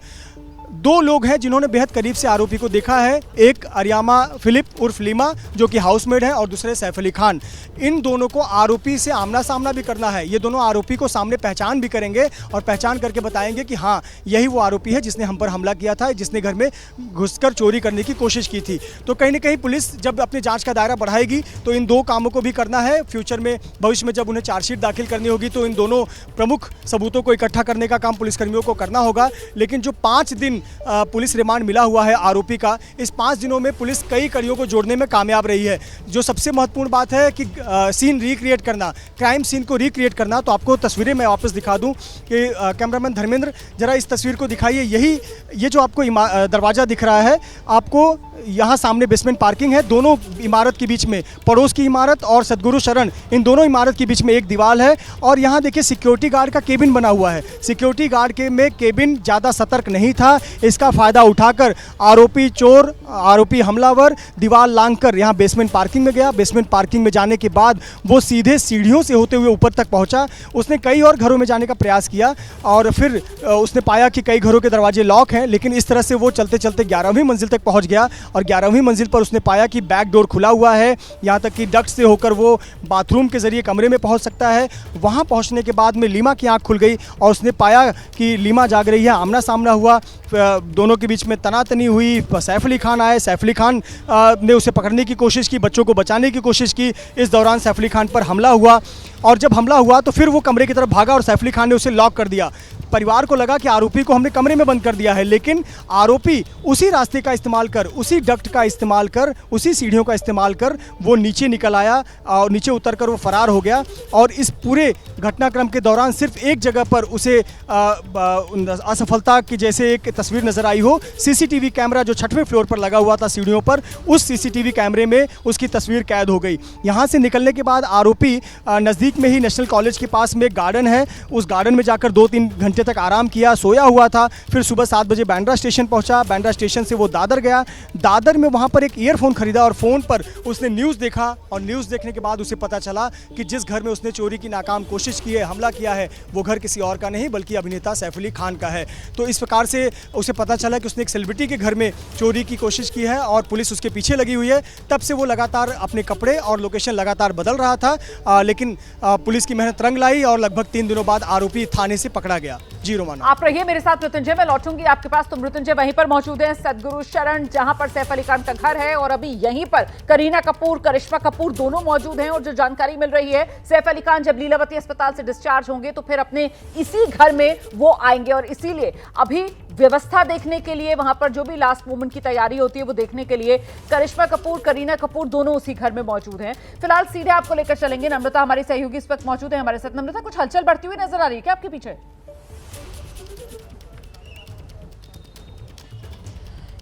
2 लोग हैं जिन्होंने बेहद करीब से आरोपी को देखा है, एक अरियामा फिलिप उर्फ लीमा जो कि हाउसमेड है और दूसरे सैफ अली खान। इन दोनों को आरोपी से आमना सामना भी करना है। ये दोनों आरोपी को सामने पहचान भी करेंगे और पहचान करके बताएंगे कि हाँ यही वो आरोपी है जिसने हम पर हमला किया था, जिसने घर में घुसकर चोरी करने की कोशिश की थी। तो कहीं ना कहीं पुलिस जब अपनी जाँच का दायरा बढ़ाएगी तो इन 2 कामों को भी करना है। फ्यूचर में, भविष्य में जब उन्हें चार्जशीट दाखिल करनी होगी तो इन दोनों प्रमुख सबूतों को इकट्ठा करने का काम पुलिसकर्मियों को करना होगा। लेकिन जो 5 दिन पुलिस रिमांड मिला हुआ है आरोपी का, इस 5 दिनों में पुलिस कई कड़ियों को जोड़ने में कामयाब रही है। जो सबसे महत्वपूर्ण बात है कि सीन रिक्रिएट करना, क्राइम सीन को रिक्रिएट करना। तो आपको तस्वीरें मैं वापस दिखा दूं कि कैमरामैन धर्मेंद्र जरा इस तस्वीर को दिखाइए। ये जो आपको दरवाज़ा दिख रहा है, आपको यहाँ सामने बेसमेंट पार्किंग है, दोनों इमारत के बीच में, पड़ोस की इमारत और सदगुरु शरण, इन दोनों इमारत के बीच में एक दीवार है। और यहाँ देखिए सिक्योरिटी गार्ड का केबिन बना हुआ है। सिक्योरिटी गार्ड के में केबिन ज़्यादा सतर्क नहीं था, इसका फ़ायदा उठाकर आरोपी चोर, आरोपी हमलावर दीवार लांघकर यहाँ बेसमेंट पार्किंग में गया। बेसमेंट पार्किंग में जाने के बाद वो सीधे सीढ़ियों से होते हुए ऊपर तक पहुँचा। उसने कई और घरों में जाने का प्रयास किया और फिर उसने पाया कि कई घरों के दरवाजे लॉक हैं, लेकिन इस तरह से वो चलते चलते 11वीं मंजिल तक पहुँच गया और 11वीं मंजिल पर उसने पाया कि बैक डोर खुला हुआ है, यहाँ तक कि डक्ट से होकर वो बाथरूम के ज़रिए कमरे में पहुँच सकता है। वहाँ पहुँचने के बाद में लीमा की आँख खुल गई और उसने पाया कि लीमा जाग रही है। आमना सामना हुआ, दोनों के बीच में तनातनी हुई। सैफ अली खान आए, सैफ अली खान ने उसे पकड़ने की कोशिश की, बच्चों को बचाने की कोशिश की। इस दौरान सैफ अली खान पर हमला हुआ और जब हमला हुआ तो फिर वो कमरे की तरफ भागा और सैफ अली खान ने उसे लॉक कर दिया। परिवार को लगा कि आरोपी को हमने कमरे में बंद कर दिया है, लेकिन आरोपी उसी रास्ते का इस्तेमाल कर, उसी डक्ट का इस्तेमाल कर, उसी सीढ़ियों का इस्तेमाल कर वो नीचे निकल आया और नीचे उतरकर वो फरार हो गया। और इस पूरे घटनाक्रम के दौरान सिर्फ एक जगह पर उसे असफलता की जैसे एक तस्वीर नजर आई हो। सीसीटीवी कैमरा जो 6वें फ्लोर पर लगा हुआ था सीढ़ियों पर, उस सीसीटीवी कैमरे में उसकी तस्वीर कैद हो गई। यहाँ से निकलने के बाद आरोपी नज़दीक में ही नेशनल कॉलेज के पास में एक गार्डन है, उस गार्डन में जाकर 2-3 घंटे तक आराम किया, सोया हुआ था। फिर सुबह 7 बजे बांद्रा स्टेशन पहुंचा। बांद्रा स्टेशन से वो दादर गया। दादर में वहां पर एक ईयरफोन खरीदा और फ़ोन पर उसने न्यूज़ देखा और न्यूज़ देखने के बाद उसे पता चला कि जिस घर में उसने चोरी की नाकाम कोशिश की है, हमला किया है, वो घर किसी और का नहीं बल्कि अभिनेता सैफ अली खान का है। तो इस प्रकार से उसे पता चला कि उसने एक सेलिब्रिटी के घर में चोरी की कोशिश की है और पुलिस उसके पीछे लगी हुई है। तब से वो लगातार अपने कपड़े और लोकेशन लगातार बदल रहा था, लेकिन पुलिस की मेहनत रंग लाई और लगभग 3 दिनों बाद आरोपी थाने से पकड़ा गया। जी रोमाना, आप रहिए मेरे साथ मृत्युंजय, मैं लौटूंगी आपके पास। तो मृत्युंजय वहीं पर मौजूद हैं, सदगुरु शरण जहां पर सैफ अली खान का घर है, और अभी यहीं पर करीना कपूर, करिश्मा कपूर दोनों मौजूद हैं। और जो जानकारी मिल रही है, सैफ अली खान जब लीलावती अस्पताल से डिस्चार्ज होंगे तो फिर अपने इसी घर में वो आएंगे और इसीलिए अभी व्यवस्था देखने के लिए, वहां पर जो भी लास्ट मोमेंट की तैयारी होती है वो देखने के लिए करिश्मा कपूर, करीना कपूर दोनों उसी घर में मौजूद हैं। फिलहाल सीधे आपको लेकर चलेंगे, नम्रता हमारी सहयोगी इस वक्त मौजूद है हमारे साथ। नम्रता, कुछ हलचल बढ़ती हुई नजर आ रही है क्या आपके पीछे?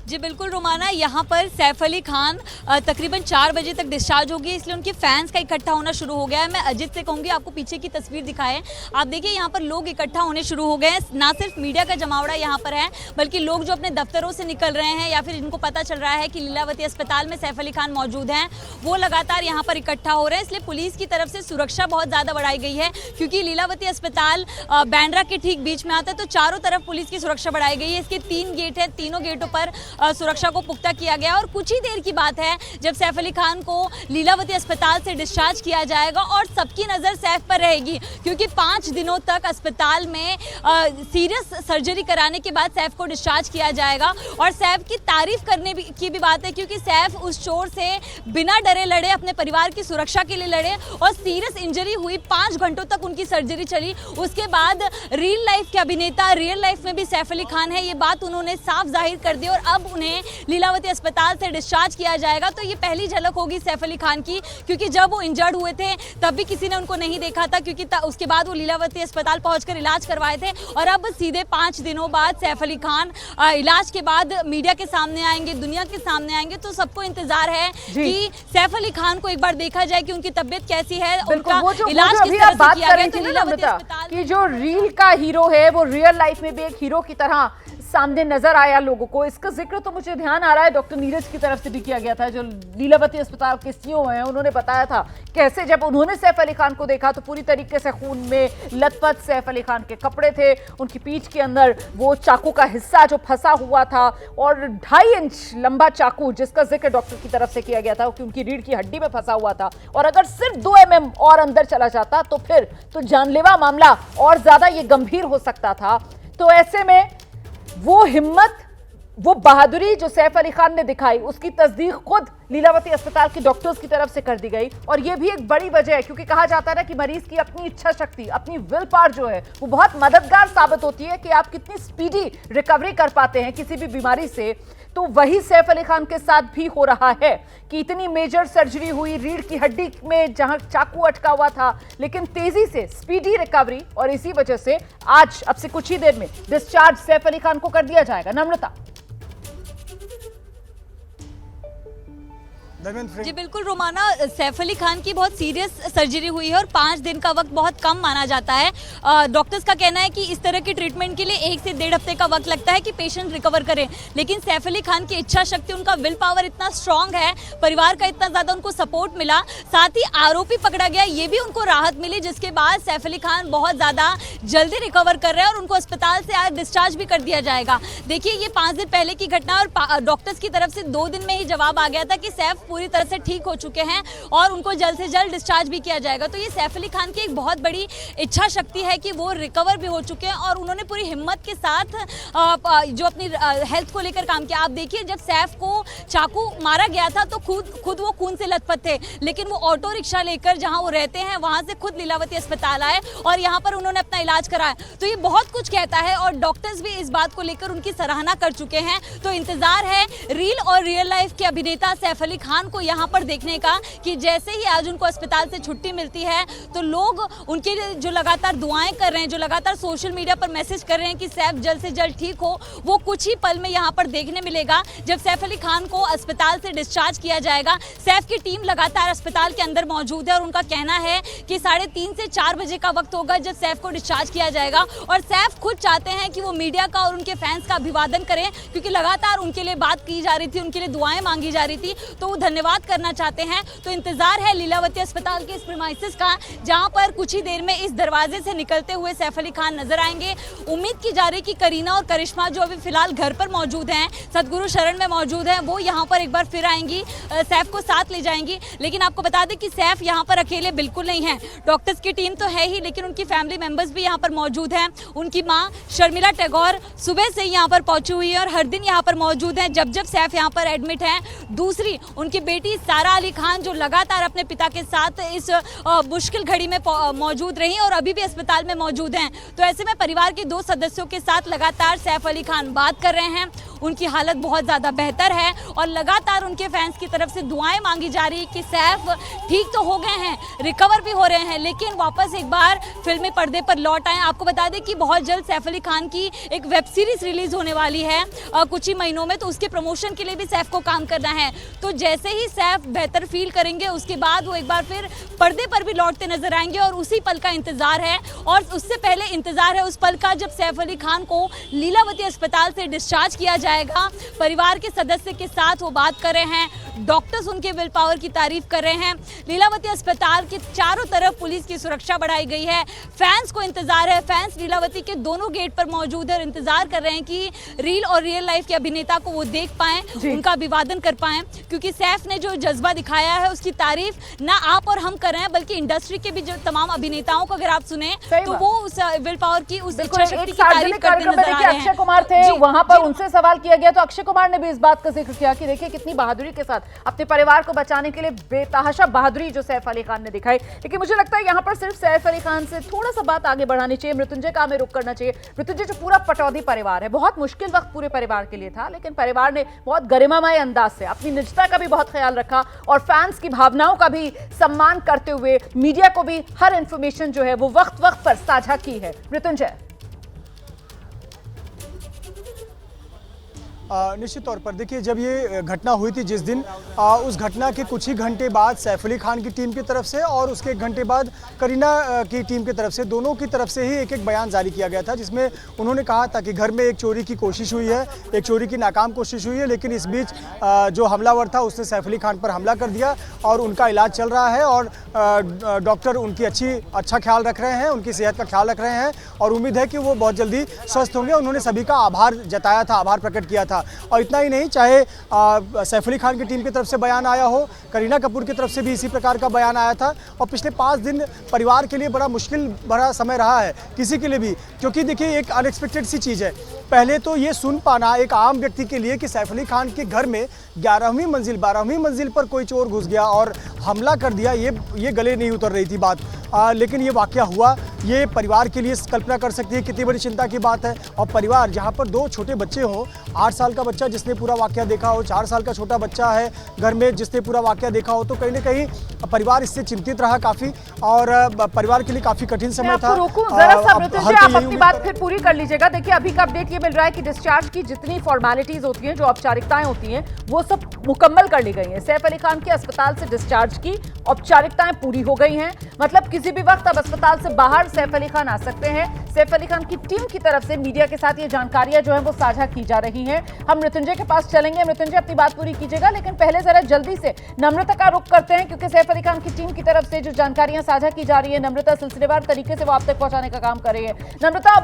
जी बिल्कुल रोमाना, यहाँ पर सैफ अली खान तकरीबन 4 बजे तक डिस्चार्ज होगी, इसलिए उनके फैंस का इकट्ठा होना शुरू हो गया है। मैं अजित से कहूँगी आपको पीछे की तस्वीर दिखाएं। आप देखिए यहाँ पर लोग इकट्ठा होने शुरू हो गए हैं। ना सिर्फ मीडिया का जमावड़ा यहाँ पर है, बल्कि लोग जो अपने दफ्तरों से निकल रहे हैं या फिर जिनको पता चल रहा है कि लीलावती अस्पताल में सैफ अली खान मौजूद हैं, वो लगातार यहाँ पर इकट्ठा हो रहे हैं। इसलिए पुलिस की तरफ से सुरक्षा बहुत ज़्यादा बढ़ाई गई है, क्योंकि लीलावती अस्पताल बांद्रा के ठीक बीच में आता है, तो चारों तरफ पुलिस की सुरक्षा बढ़ाई गई है। इसके 3 गेट हैं, तीनों गेटों पर सुरक्षा को पुख्ता किया गया। और कुछ ही देर की बात है जब सैफ अली खान को लीलावती अस्पताल से डिस्चार्ज किया जाएगा और सबकी नज़र सैफ पर रहेगी, क्योंकि 5 दिनों तक अस्पताल में सीरियस सर्जरी कराने के बाद सैफ को डिस्चार्ज किया जाएगा। और सैफ की तारीफ करने की भी बात है, क्योंकि सैफ उस चोर से बिना डरे लड़े, अपने परिवार की सुरक्षा के लिए लड़े और सीरियस इंजरी हुई, 5 घंटों तक उनकी सर्जरी चली। उसके बाद रियल लाइफ के अभिनेता, रियल लाइफ में भी सैफ अली खान है, ये बात उन्होंने साफ जाहिर कर दी। और अब उन्हें लीलावती अस्पताल से डिस्चार्ज किया जाएगा। तो ये पहली झलक होगी सैफ अली खान की, क्योंकि जब वो इंजर्ड हुए थे तब भी किसी ने उनको नहीं देखा था, क्योंकि उसके बाद वो लीलावती अस्पताल पहुंचकर इलाज करवाए थे। और अब सीधे 5 दिनों बाद सैफ अली खान इलाज के बाद मीडिया के सामने आएंगे, दुनिया के सामने आएंगे। तो सबको इंतजार है कि सैफ अली खान को एक बार देखा जाए कि उनकी तबीयत कैसी है, उनका इलाज किस तरह से किया गया। तो लीलावती अस्पताल की जो रील का हीरो है वो रियल लाइफ में भी एक हीरो की तरह सामने नजर आया लोगों को। इसका जिक्र तो मुझे ध्यान आ रहा है डॉक्टर नीरज की तरफ से भी किया गया था, जो लीलावती अस्पताल के सीईओ हैं, उन्होंने बताया था कैसे जब उन्होंने सैफ अली खान को देखा तो पूरी तरीके से खून में लथपथ सैफ अली खान के कपड़े थे, उनकी पीठ के अंदर वो चाकू का हिस्सा जो फंसा हुआ था और 2.5 इंच लंबा चाकू, जिसका जिक्र डॉक्टर की तरफ से किया गया था कि उनकी रीढ़ की हड्डी में फंसा हुआ था। और अगर सिर्फ 2 mm और अंदर चला जाता तो फिर तो जानलेवा मामला और ज्यादा ये गंभीर हो सकता था। तो ऐसे में वो हिम्मत, वो बहादुरी जो सैफ अली खान ने दिखाई, उसकी तस्दीक खुद लीलावती अस्पताल के डॉक्टर्स की तरफ से कर दी गई। और ये भी एक बड़ी वजह है, क्योंकि कहा जाता है ना कि मरीज की अपनी इच्छा शक्ति, अपनी विल पावर जो है वो बहुत मददगार साबित होती है कि आप कितनी स्पीडी रिकवरी कर पाते हैं किसी भी बीमारी से। तो वही सैफ अली खान के साथ भी हो रहा है कि इतनी मेजर सर्जरी हुई, रीढ़ की हड्डी में जहां चाकू अटका हुआ था, लेकिन तेजी से स्पीडी रिकवरी, और इसी वजह से आज अब से कुछ ही देर में डिस्चार्ज सैफ अली खान को कर दिया जाएगा। नम्रता। धर्मेंद्र। जी बिल्कुल रोमाना, सैफ अली खान की बहुत सीरियस सर्जरी हुई है और 5 दिन का वक्त बहुत कम माना जाता है। डॉक्टर्स का कहना है कि इस तरह की ट्रीटमेंट के लिए 1 से 1.5 हफ्ते का वक्त लगता है कि पेशेंट रिकवर करे, लेकिन सैफ अली खान की इच्छा शक्ति, उनका विल पावर इतना स्ट्रांग है, परिवार का इतना ज़्यादा उनको सपोर्ट मिला, साथ ही आरोपी पकड़ा गया, ये भी उनको राहत मिली, जिसके बाद सैफ अली खान बहुत ज़्यादा जल्दी रिकवर कर रहे हैं और उनको अस्पताल से आज डिस्चार्ज भी कर दिया जाएगा। देखिए ये 5 दिन पहले की घटना और डॉक्टर्स की तरफ से 2 दिन में ही जवाब आ गया था कि सैफ पूरी तरह से ठीक हो चुके हैं और उनको जल्द से जल्द डिस्चार्ज भी किया जाएगा। तो ये सैफ अली खान की एक बहुत बड़ी इच्छा शक्ति है कि वो रिकवर भी हो चुके हैं और उन्होंने पूरी हिम्मत के साथ जो अपनी हेल्थ को लेकर काम किया। आप देखिए जब सैफ को चाकू मारा गया था तो खुद वो खून से लथपथ थे, लेकिन वो ऑटो रिक्शा लेकर जहां वो रहते हैं वहां से खुद लीलावती अस्पताल आए और यहां पर उन्होंने अपना इलाज कराया। तो ये बहुत कुछ कहता है और डॉक्टर्स भी इस बात को लेकर उनकी सराहना कर चुके हैं। तो इंतजार है रील और रियल लाइफ के अभिनेता सैफ अली खान को यहाँ पर देखने का कि जैसे ही आज उनको अस्पताल से छुट्टी मिलती है तो लोग उनके लिए जो लगातार दुआएं कर रहे हैं, जो लगातार सोशल मीडिया पर मैसेज कर रहे हैं कि सैफ जल्द से जल्द ठीक हो, वो कुछ ही पल में यहाँ पर देखने मिलेगा जब सैफ अली खान को अस्पताल से डिस्चार्ज किया जाएगा। सैफ की टीम लगातार अस्पताल के अंदर मौजूद है और उनका कहना है कि 3:30 से 4 बजे का वक्त होगा जब सैफ को डिस्चार्ज किया जाएगा और सैफ खुद चाहते हैं कि वो मीडिया का और उनके फैंस का अभिवादन करें, क्योंकि लगातार उनके लिए बात की जा रही थी, उनके लिए दुआएं मांगी जा रही थी, तो वो धन्यवाद करना चाहते हैं। तो इंतजार है लीलावती अस्पताल के इस प्रीमाइसेस का, जहां पर कुछ ही देर में इस दरवाजे से निकलते हुए सैफ अली खान नजर आएंगे। उम्मीद की जा रही है कि करीना और करिश्मा जो अभी फिलहाल घर पर मौजूद हैं, सदगुरु शरण में मौजूद हैं, वो यहाँ पर एक बार फिर आएंगी, सैफ को साथ ले जाएंगी। लेकिन आपको बता दें कि सैफ यहाँ पर अकेले बिल्कुल नहीं है, डॉक्टर्स की टीम तो है ही, लेकिन उनकी फैमिली मेंबर्स भी यहाँ पर मौजूद हैं। उनकी माँ शर्मिला टैगोर सुबह से यहाँ पर पहुंची हुई है और हर दिन यहाँ पर मौजूद हैं जब सैफ यहाँ पर एडमिट हैं। दूसरी उनकी बेटी सारा अली खान जो लगातार अपने पिता के साथ इस मुश्किल घड़ी में मौजूद रही और अभी भी अस्पताल में मौजूद हैं। तो ऐसे में परिवार के 2 सदस्यों के साथ लगातार सैफ अली खान बात कर रहे हैं। उनकी हालत बहुत ज़्यादा बेहतर है और लगातार उनके फैंस की तरफ से दुआएं मांगी जा रही है कि सैफ ठीक तो हो गए हैं, रिकवर भी हो रहे हैं, लेकिन वापस एक बार फिल्मी पर्दे पर लौट आए। आपको बता दें कि बहुत जल्द सैफ अली खान की एक वेब सीरीज रिलीज होने वाली है कुछ ही महीनों में, तो उसके प्रमोशन के लिए भी सैफ को काम करना है। तो जैसे ही सैफ बेहतर फील करेंगे उसके बाद वो एक बार फिर पर्दे पर भी लौटते नजर आएंगे और उसी पल का इंतजार है। और उससे पहले इंतजार है उस पल का जब सैफ अली खान को लीलावती अस्पताल से डिस्चार्ज किया जाएगा। परिवार के सदस्य के साथ वो बात कर रहे हैं, डॉक्टर्स उनके विल पावर की तारीफ कर रहे हैं। लीलावती अस्पताल के चारों तरफ पुलिस की सुरक्षा बढ़ाई गई है। फैंस को इंतजार है, फैंस लीलावती के दोनों गेट पर मौजूद है और इंतजार कर रहे हैं कि रील और रियल लाइफ के अभिनेता को वो देख पाएं, उनका अभिवादन कर पाएं, क्योंकि सैफ ने जो जज्बा दिखाया है उसकी तारीफ ना आप और हम कर रहे हैं बल्कि इंडस्ट्री के भी जो तमाम अभिनेताओं को अगर आप सुने तो वो उस विल पावर की, उस इच्छा शक्ति की तारीफ करते नजर आ रहे हैं। अक्षय कुमार थे वहां पर, उनसे सवाल किया गया तो अक्षय कुमार ने भी इस बात का जिक्र किया कि देखिए कितनी बहादुरी के साथ अपने परिवार को बचाने के लिए बेतहाशा बहादुरी जो सैफ अली खान ने दिखाई। लेकिन मुझे लगता है यहाँ पर सिर्फ सैफ अली खान से थोड़ा सा बात आगे बढ़ानी चाहिए, मृत्युंजय का हमें रुक करना चाहिए। मृत्युंजय जो पूरा पटौदी परिवार है, बहुत मुश्किल वक्त पूरे परिवार के लिए था, लेकिन परिवार ने बहुत गरिमामय अंदाज से अपनी निजता का भी बहुत ख्याल रखा और फैंस की भावनाओं का भी सम्मान करते हुए मीडिया को भी हर इंफॉर्मेशन जो है वो वक्त वक्त पर साझा की है। मृत्युंजय, निश्चित तौर पर देखिए जब ये घटना हुई थी जिस दिन, उस घटना के कुछ ही घंटे बाद सैफ अली खान की टीम की तरफ से और उसके 1 घंटे बाद करीना की टीम की तरफ से, दोनों की तरफ से ही एक बयान जारी किया गया था जिसमें उन्होंने कहा था कि घर में एक चोरी की कोशिश हुई है, एक चोरी की नाकाम कोशिश हुई है, लेकिन इस बीच जो हमलावर था उसने सैफ अली खान पर हमला कर दिया और उनका इलाज चल रहा है और डॉक्टर उनकी अच्छा ख्याल रख रहे हैं, उनकी सेहत का ख्याल रख रहे हैं और उम्मीद है कि वो बहुत जल्दी स्वस्थ होंगे। उन्होंने सभी का आभार जताया था, आभार प्रकट किया था। और इतना ही नहीं, चाहे सैफ अली खान की टीम की तरफ से बयान आया हो, करीना कपूर की तरफ से भी इसी प्रकार का बयान आया था। और पिछले 5 दिन परिवार के लिए बड़ा मुश्किल भरा समय रहा है किसी के लिए भी, क्योंकि देखिए एक अनएक्सपेक्टेड सी चीज़ है। पहले तो ये सुन पाना एक आम व्यक्ति के लिए कि सैफ अली खान के घर में 11वीं मंजिल 12वीं मंजिल पर कोई चोर घुस गया और हमला कर दिया, ये गले नहीं उतर रही थी बात। लेकिन ये वाकया हुआ ये परिवार के लिए कल्पना कर सकती है कितनी बड़ी चिंता की बात है। और परिवार जहाँ पर 2 छोटे बच्चे हों, 8 साल का बच्चा जिसने पूरा वाकया देखा हो, 4 साल का छोटा बच्चा है घर में जिसने पूरा वाकया देखा हो, तो कहीं ना कहीं परिवार इससे चिंतित रहा काफ़ी, और परिवार के लिए काफ़ी कठिन समय था। जरा सा मृत्युंजय, आप अपनी बात फिर पूरी कर लीजिएगा। देखिए, अभी का अपडेट ये मिल रहा है कि डिस्चार्ज की जितनी फॉर्मेलिटीज होती हैं, जो औपचारिकताएं होती हैं, वो सब मुकम्मल कर ली गई हैं। सैफ अली खान के अस्पताल से डिस्चार्ज की औपचारिकताएं पूरी हो गई हैं। मतलब किसी भी वक्त अब अस्पताल से बाहर सैफ अली खान आ सकते हैं। सैफ अली खान की टीम की तरफ से मीडिया के साथ ये जानकारियां जो है वो साझा की जा रही हैं। हम मृत्युंजय के पास चलेंगे। मृत्युंजय, अपनी बात पूरी कीजिएगा, लेकिन पहले जरा जल्दी से नम्रता का रुख करते हैं, क्योंकि सैफ अली खान की टीम की तरफ से जो जानकारियां साझा की जा रही है, नम्रता सिलसिलेवार तरीके से वो आप तक पहुंचाने का काम कर रही है। नम्रता,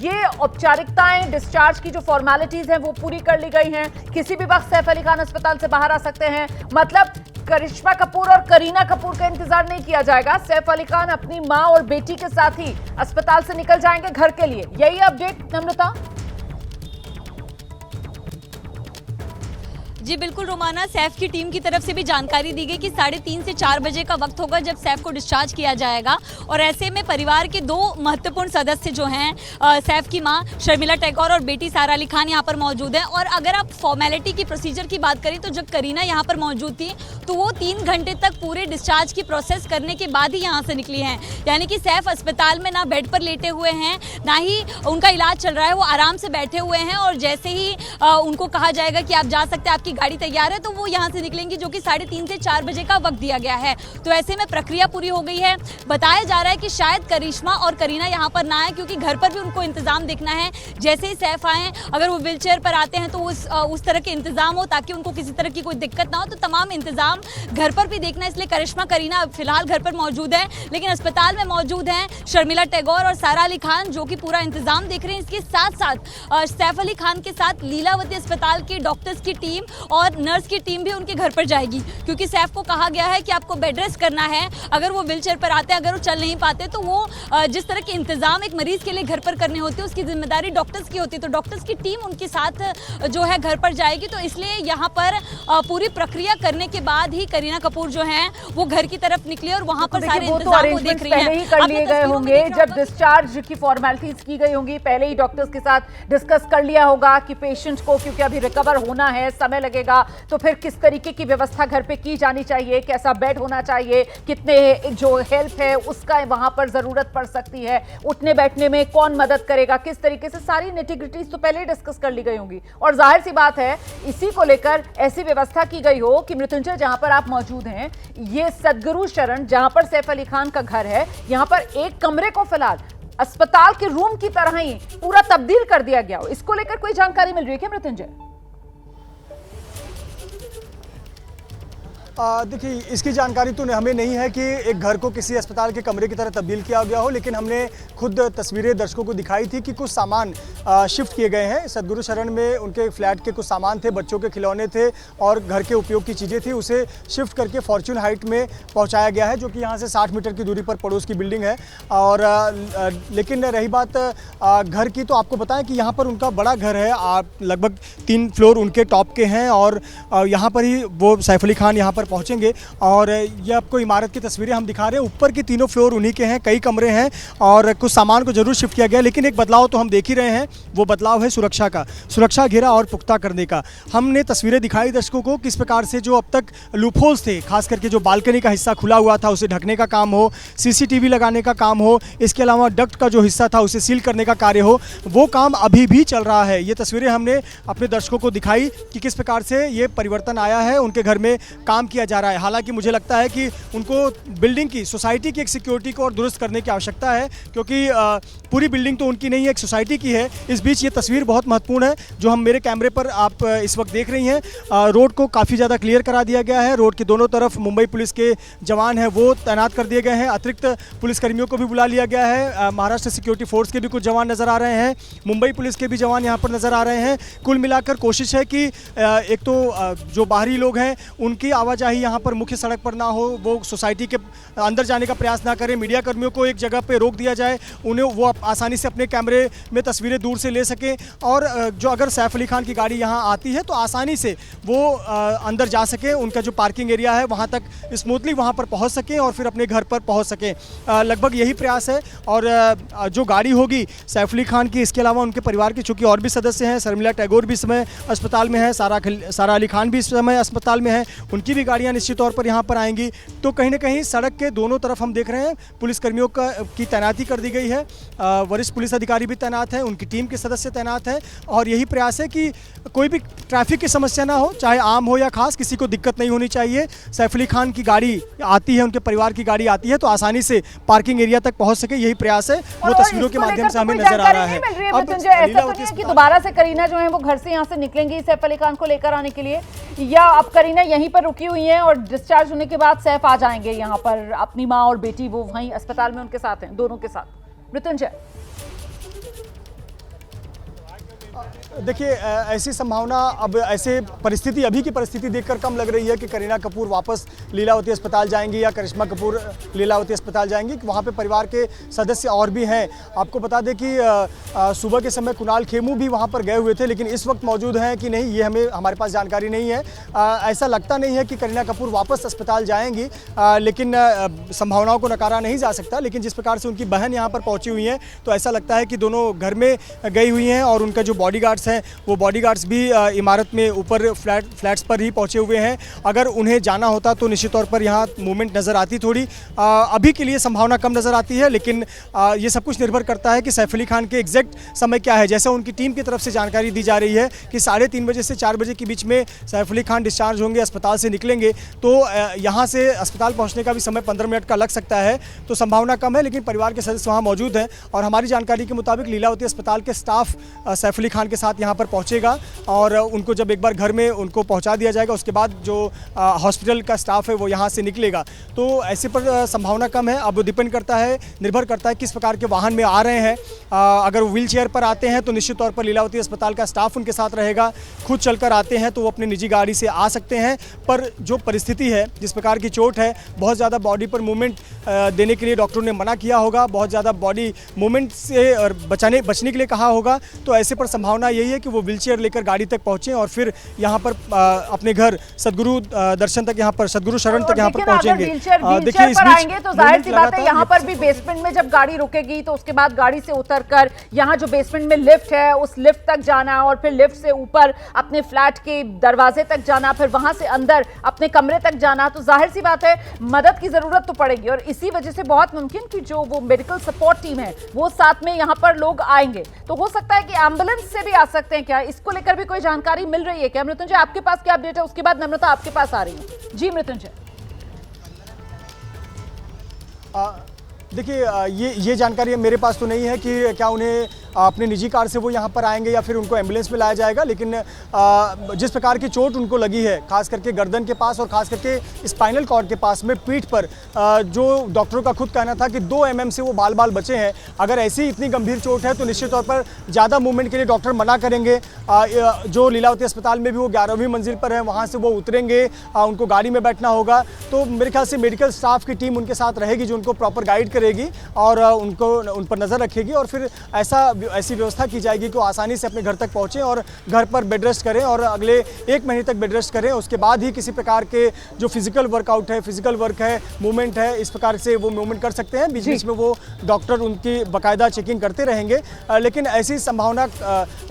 ये औपचारिकताएं, डिस्चार्ज की जो फॉर्मेलिटीज हैं वो पूरी कर ली गई हैं। किसी भी वक्त सैफ अली खान अस्पताल से बाहर आ सकते हैं। मतलब करिश्मा कपूर और करीना कपूर का इंतजार नहीं किया जाएगा। सैफ अली खान अपनी मां और बेटी के साथ ही अस्पताल से निकल जाएंगे घर के लिए। यही अपडेट नम्रता? जी बिल्कुल रोमाना, सैफ की टीम की तरफ से भी जानकारी दी गई कि 3:30 से 4 बजे का वक्त होगा जब सैफ को डिस्चार्ज किया जाएगा। और ऐसे में परिवार के 2 महत्वपूर्ण सदस्य जो हैं, सैफ की मां शर्मिला टैगोर और बेटी सारा अली खान यहाँ पर मौजूद हैं। और अगर आप फॉर्मेलिटी की प्रोसीजर की बात करें तो जब करीना यहाँ पर मौजूद थी तो वो 3 घंटे तक पूरे डिस्चार्ज की प्रोसेस करने के बाद ही यहाँ से निकली हैं। यानी कि सैफ अस्पताल में ना बेड पर लेटे हुए हैं, ना ही उनका इलाज चल रहा है, वो आराम से बैठे हुए हैं। और जैसे ही उनको कहा जाएगा कि आप जा सकते हैं, आपकी गाड़ी तैयार है, तो वो यहाँ से निकलेंगी, जो कि 3:30 से 4 बजे का वक्त दिया गया है। तो ऐसे में प्रक्रिया पूरी हो गई है। बताया जा रहा है कि शायद करिश्मा और करीना यहाँ पर ना आए, क्योंकि घर पर भी उनको इंतजाम देखना है। जैसे ही सैफ आए, अगर वो व्हीलचेयर पर आते हैं तो उस तरह के इंतजाम हो ताकि उनको किसी तरह की कोई दिक्कत ना हो। तो तमाम इंतजाम घर पर भी देखना, इसलिए करिश्मा करीना फिलहाल घर पर मौजूद है, लेकिन अस्पताल में मौजूद हैं शर्मिला टैगोर और सारा अली खान, जो कि पूरा इंतजाम देख रहे हैं। इसके साथ साथ सैफ अली खान के साथ लीलावती अस्पताल की डॉक्टर्स की टीम और नर्स की टीम भी उनके घर पर जाएगी, क्योंकि सैफ को कहा गया है कि आपको बेड रेस्ट करना है। अगर वो व्हीलचेयर पर आते हैं, अगर वो चल नहीं पाते, तो वो जिस तरह के इंतजाम एक मरीज के लिए घर पर करने होते हैं, उसकी जिम्मेदारी डॉक्टर्स की होती है। तो डॉक्टर्स की टीम उनके साथ जो है घर पर जाएगी। तो इसलिए यहाँ पर पूरी प्रक्रिया करने के बाद ही करीना कपूर जो हैं वो घर की तरफ निकली और वहाँ पर सारे इंतजाम वो देख रही हैं। पहले ही कर लिए गए होंगे, जब डिस्चार्ज की फॉर्मेलिटीज की गई होंगी, पहले ही डॉक्टर्स के साथ डिस्कस कर लिया होगा कि पेशेंट को, क्योंकि अभी रिकवर होना है, समय लगेगा, तो फिर किस तरीके की व्यवस्था घर पे की जानी चाहिए, कैसा बेड होना चाहिए, कितने जो हेल्प है उसका वहां पर जरूरत पड़ सकती है, उठने बैठने में कौन मदद करेगा, किस तरीके से, सारी निटिग्रिटीज तो पहले ही डिस्कस कर ली गई होंगी। और जाहिर सी बात है, इसी को लेकर ऐसी व्यवस्था की गई हो कि मृत्युंजय, जहां पर आप मौजूद हैं, ये सदगुरु शरण जहां पर सैफ अली खान का घर है, यहां पर एक कमरे को फिलहाल अस्पताल के रूम की तरह ही पूरा तब्दील कर दिया गया हो। इसको लेकर कोई जानकारी मिल रही है क्या मृत्युंजय? देखिए, इसकी जानकारी तो हमें नहीं है कि एक घर को किसी अस्पताल के कमरे की तरह तब्दील किया गया हो, लेकिन हमने खुद तस्वीरें दर्शकों को दिखाई थी कि कुछ सामान शिफ्ट किए गए हैं। सदगुरु शरण में उनके फ्लैट के कुछ सामान थे, बच्चों के खिलौने थे और घर के उपयोग की चीज़ें थी, उसे शिफ्ट करके फॉर्च्यून हाइट में पहुंचाया गया है, जो कि यहाँ से 60 मीटर की दूरी पर पड़ोस की बिल्डिंग है। और लेकिन रही बात घर की, तो आपको बताएं कि यहाँ पर उनका बड़ा घर है, लगभग 3 फ्लोर उनके टॉप के हैं, और यहाँ पर ही वो सैफ अली खान यहाँ पर पहुंचेंगे। और ये आपको इमारत की तस्वीरें हम दिखा रहे हैं, ऊपर के 3 फ्लोर उन्हीं के हैं, कई कमरे हैं और कुछ सामान को जरूर शिफ्ट किया गया, लेकिन एक बदलाव तो हम देख ही रहे हैं, वो बदलाव है सुरक्षा का, सुरक्षा घेरा और पुख्ता करने का। हमने तस्वीरें दिखाई दर्शकों को किस प्रकार से जो अब तक लूपहोल्स थे, खास करके जो बालकनी का हिस्सा खुला हुआ था उसे ढकने का काम हो, सीसीटीवी लगाने का काम हो, इसके अलावा डक्ट का जो हिस्सा था उसे सील करने का कार्य हो, वो काम अभी भी चल रहा है। ये तस्वीरें हमने अपने दर्शकों को दिखाई कि किस प्रकार से ये परिवर्तन आया है, उनके घर में काम किया जा रहा है। हालांकि मुझे लगता है कि उनको बिल्डिंग की, सोसाइटी की एक सिक्योरिटी को और दुरुस्त करने की आवश्यकता है, क्योंकि पूरी बिल्डिंग तो उनकी नहीं है, एक सोसाइटी की है। इस बीच ये तस्वीर बहुत महत्वपूर्ण है जो हम मेरे कैमरे पर आप इस वक्त देख रही हैं। रोड को काफ़ी ज़्यादा क्लियर करा दिया गया है, रोड के दोनों तरफ मुंबई पुलिस के जवान हैं वो तैनात कर दिए गए हैं, अतिरिक्त पुलिसकर्मियों को भी बुला लिया गया है। महाराष्ट्र सिक्योरिटी फोर्स के भी कुछ जवान नज़र आ रहे हैं, मुंबई पुलिस के भी जवान यहाँ पर नज़र आ रहे हैं। कुल मिलाकर कोशिश है कि एक तो जो बाहरी लोग हैं उनकी आवाजाही आवाजाही यहाँ पर मुख्य सड़क पर ना हो, वो सोसाइटी के अंदर जाने का प्रयास ना करें, मीडिया कर्मियों को एक जगह पे रोक दिया जाए, उन्हें वो आसानी से अपने कैमरे में तस्वीरें दूर से ले सकें, और जो अगर सैफ अली खान की गाड़ी यहाँ आती है तो आसानी से वो अंदर जा सके, उनका जो पार्किंग एरिया है वहाँ तक स्मूथली वहाँ पर पहुँच सकें और फिर अपने घर पर पहुँच सकें। लगभग यही प्रयास है। और जो गाड़ी होगी सैफ अली खान की, इसके अलावा उनके परिवार के चूँकि और भी सदस्य हैं, शर्मिला टैगोर भी इस समय अस्पताल में है, सारा अली खान भी इस समय अस्पताल में है, उनकी भी गाड़ियाँ निश्चित तौर पर यहाँ पर आएंगी। तो कहीं ना कहीं सड़क के दोनों तरफ हम देख रहे हैं पुलिसकर्मियों की तैनाती कर दी गई है, वरिष्ठ पुलिस अधिकारी भी तैनात हैं, उनकी टीम के सदस्य तैनात हैं, और यही प्रयास है कि कोई भी ट्रैफिक की समस्या ना हो, चाहे आम हो या खास, किसी को दिक्कत नहीं होनी चाहिए। सैफ अली खान की गाड़ी आती है, उनके परिवार की गाड़ी आती है तो आसानी से पार्किंग एरिया तक पहुंच सके, यही प्रयास है, वो तस्वीरों के माध्यम से हमें नजर आ रहा है। अब ऐसा तो नहीं है कि दोबारा से करीना जो है वो घर से यहाँ से निकलेंगी सैफ अली खान को लेकर आने के लिए, या अब करीना यहीं पर रुकी हुई हैं और डिस्चार्ज होने के बाद सैफ आ जाएंगे यहाँ पर, अपनी माँ और बेटी वो वहीं अस्पताल में उनके साथ हैं, दोनों के साथ। मृत्युंजय, देखिए ऐसी संभावना, अब ऐसे परिस्थिति, अभी की परिस्थिति देखकर कम लग रही है कि करीना कपूर वापस लीलावती अस्पताल जाएंगी या करिश्मा कपूर लीलावती अस्पताल जाएंगी। वहाँ पे परिवार के सदस्य और भी हैं। आपको बता दें कि सुबह के समय कुणाल खेमू भी वहाँ पर गए हुए थे, लेकिन इस वक्त मौजूद हैं कि नहीं ये हमारे पास जानकारी नहीं है। ऐसा लगता नहीं है कि करीना कपूर वापस अस्पताल जाएंगी, लेकिन संभावनाओं को नकारा नहीं जा सकता। लेकिन जिस प्रकार से उनकी बहन यहाँ पर पहुँची हुई हैं तो ऐसा लगता है कि दोनों घर में गई हुई हैं, और उनका जो बॉडीगार्ड्स हैं वो बॉडीगार्ड्स भी इमारत में ऊपर फ्लैट्स पर ही पहुंचे हुए हैं। अगर उन्हें जाना होता तो निश्चित तौर पर यहाँ मूवमेंट नज़र आती थोड़ी। अभी के लिए संभावना कम नज़र आती है, लेकिन ये सब कुछ निर्भर करता है कि सैफ अली खान के एग्जैक्ट समय क्या है। जैसे उनकी टीम की तरफ से जानकारी दी जा रही है कि 3:30 बजे से 4 बजे के बीच में सैफ अली खान डिस्चार्ज होंगे, अस्पताल से निकलेंगे, तो यहाँ से अस्पताल पहुँचने का भी समय 15 मिनट का लग सकता है। तो संभावना कम है, लेकिन परिवार के सदस्य वहाँ मौजूद हैं, और हमारी जानकारी के मुताबिक लीलावती अस्पताल के स्टाफ सैफ अली खान के साथ यहाँ पर पहुंचेगा, और उनको जब एक बार घर में उनको पहुंचा दिया जाएगा उसके बाद जो हॉस्पिटल का स्टाफ है वो यहाँ से निकलेगा। तो ऐसे पर संभावना कम है। अब डिपेंड करता है, निर्भर करता है किस प्रकार के वाहन में आ रहे हैं। अगर व्हील चेयर पर आते हैं तो निश्चित तौर पर लीलावती अस्पताल का स्टाफ उनके साथ रहेगा। खुद चलकर आते हैं तो वो अपनी निजी गाड़ी से आ सकते हैं। पर जो परिस्थिति है, जिस प्रकार की चोट है, बहुत ज़्यादा बॉडी पर मूवमेंट देने के लिए डॉक्टरों ने मना किया होगा, बहुत ज़्यादा बॉडी मूवमेंट से और बचने के लिए कहा होगा। तो ऐसे पर संभावना यही है कि वो व्हीलचेयर लेकर गाड़ी तक पहुंचे और फिर यहाँ पर अपने घर सदगुरु दर्शन तक, यहाँ पर सदगुरु शरण तक यहाँ पर पहुंचेंगे। देखिए इस आएंगे तो जाहिर सी बात है यहाँ पर भी बेसमेंट में जब गाड़ी रुकेगी तो उसके बाद गाड़ी से उतरकर यहाँ जो बेसमेंट में लिफ्ट है उस लिफ्ट तक जाना, और फिर लिफ्ट से ऊपर अपने फ्लैट के दरवाजे तक जाना, फिर वहां से अंदर अपने कमरे तक जाना। तो जाहिर सी बात है मदद की जरूरत तो पड़ेगी, और इसी वजह से बहुत मुमकिन कि जो वो मेडिकल सपोर्ट टीम है वो साथ में यहाँ पर लोग आएंगे। तो हो सकता है कि एम्बुलेंस से भी आ सकते हैं क्या, इसको लेकर भी कोई जानकारी मिल रही है क्या? मृत्युंजय, आपके पास क्या अपडेट है? उसके बाद नम्रता आपके पास आ रही हूं। जी मृत्युंजय। देखिए ये जानकारी मेरे पास तो नहीं है कि क्या उन्हें अपने निजी कार से वो यहाँ पर आएंगे या फिर उनको एम्बुलेंस में लाया जाएगा। लेकिन जिस प्रकार की चोट उनको लगी है, खास करके गर्दन के पास और खास करके स्पाइनल कॉर्ड के पास में, पीठ पर, जो डॉक्टरों का खुद कहना था कि 2 mm से वो बाल बचे हैं। अगर ऐसी इतनी गंभीर चोट है तो निश्चित तौर पर ज़्यादा मूवमेंट के लिए डॉक्टर मना करेंगे। जो लीलावती अस्पताल में भी वो 11वीं मंजिल पर है, वहाँ से वो उतरेंगे, उनको गाड़ी में बैठना होगा। तो मेरे ख्याल से मेडिकल स्टाफ की टीम उनके साथ रहेगी जो उनको प्रॉपर गाइड करेगी और उन पर नज़र रखेगी, और फिर ऐसी व्यवस्था की जाएगी कि वो आसानी से अपने घर तक पहुँचें और घर पर बेड रेस्ट करें, और अगले 1 महीने तक बेड रेस्ट करें। उसके बाद ही किसी प्रकार के जो फिजिकल वर्कआउट है, फिजिकल वर्क है, मूवमेंट है, इस प्रकार से वो मूवमेंट कर सकते हैं। बीच बीच में वो डॉक्टर उनकी बाकायदा चेकिंग करते रहेंगे। लेकिन ऐसी संभावना,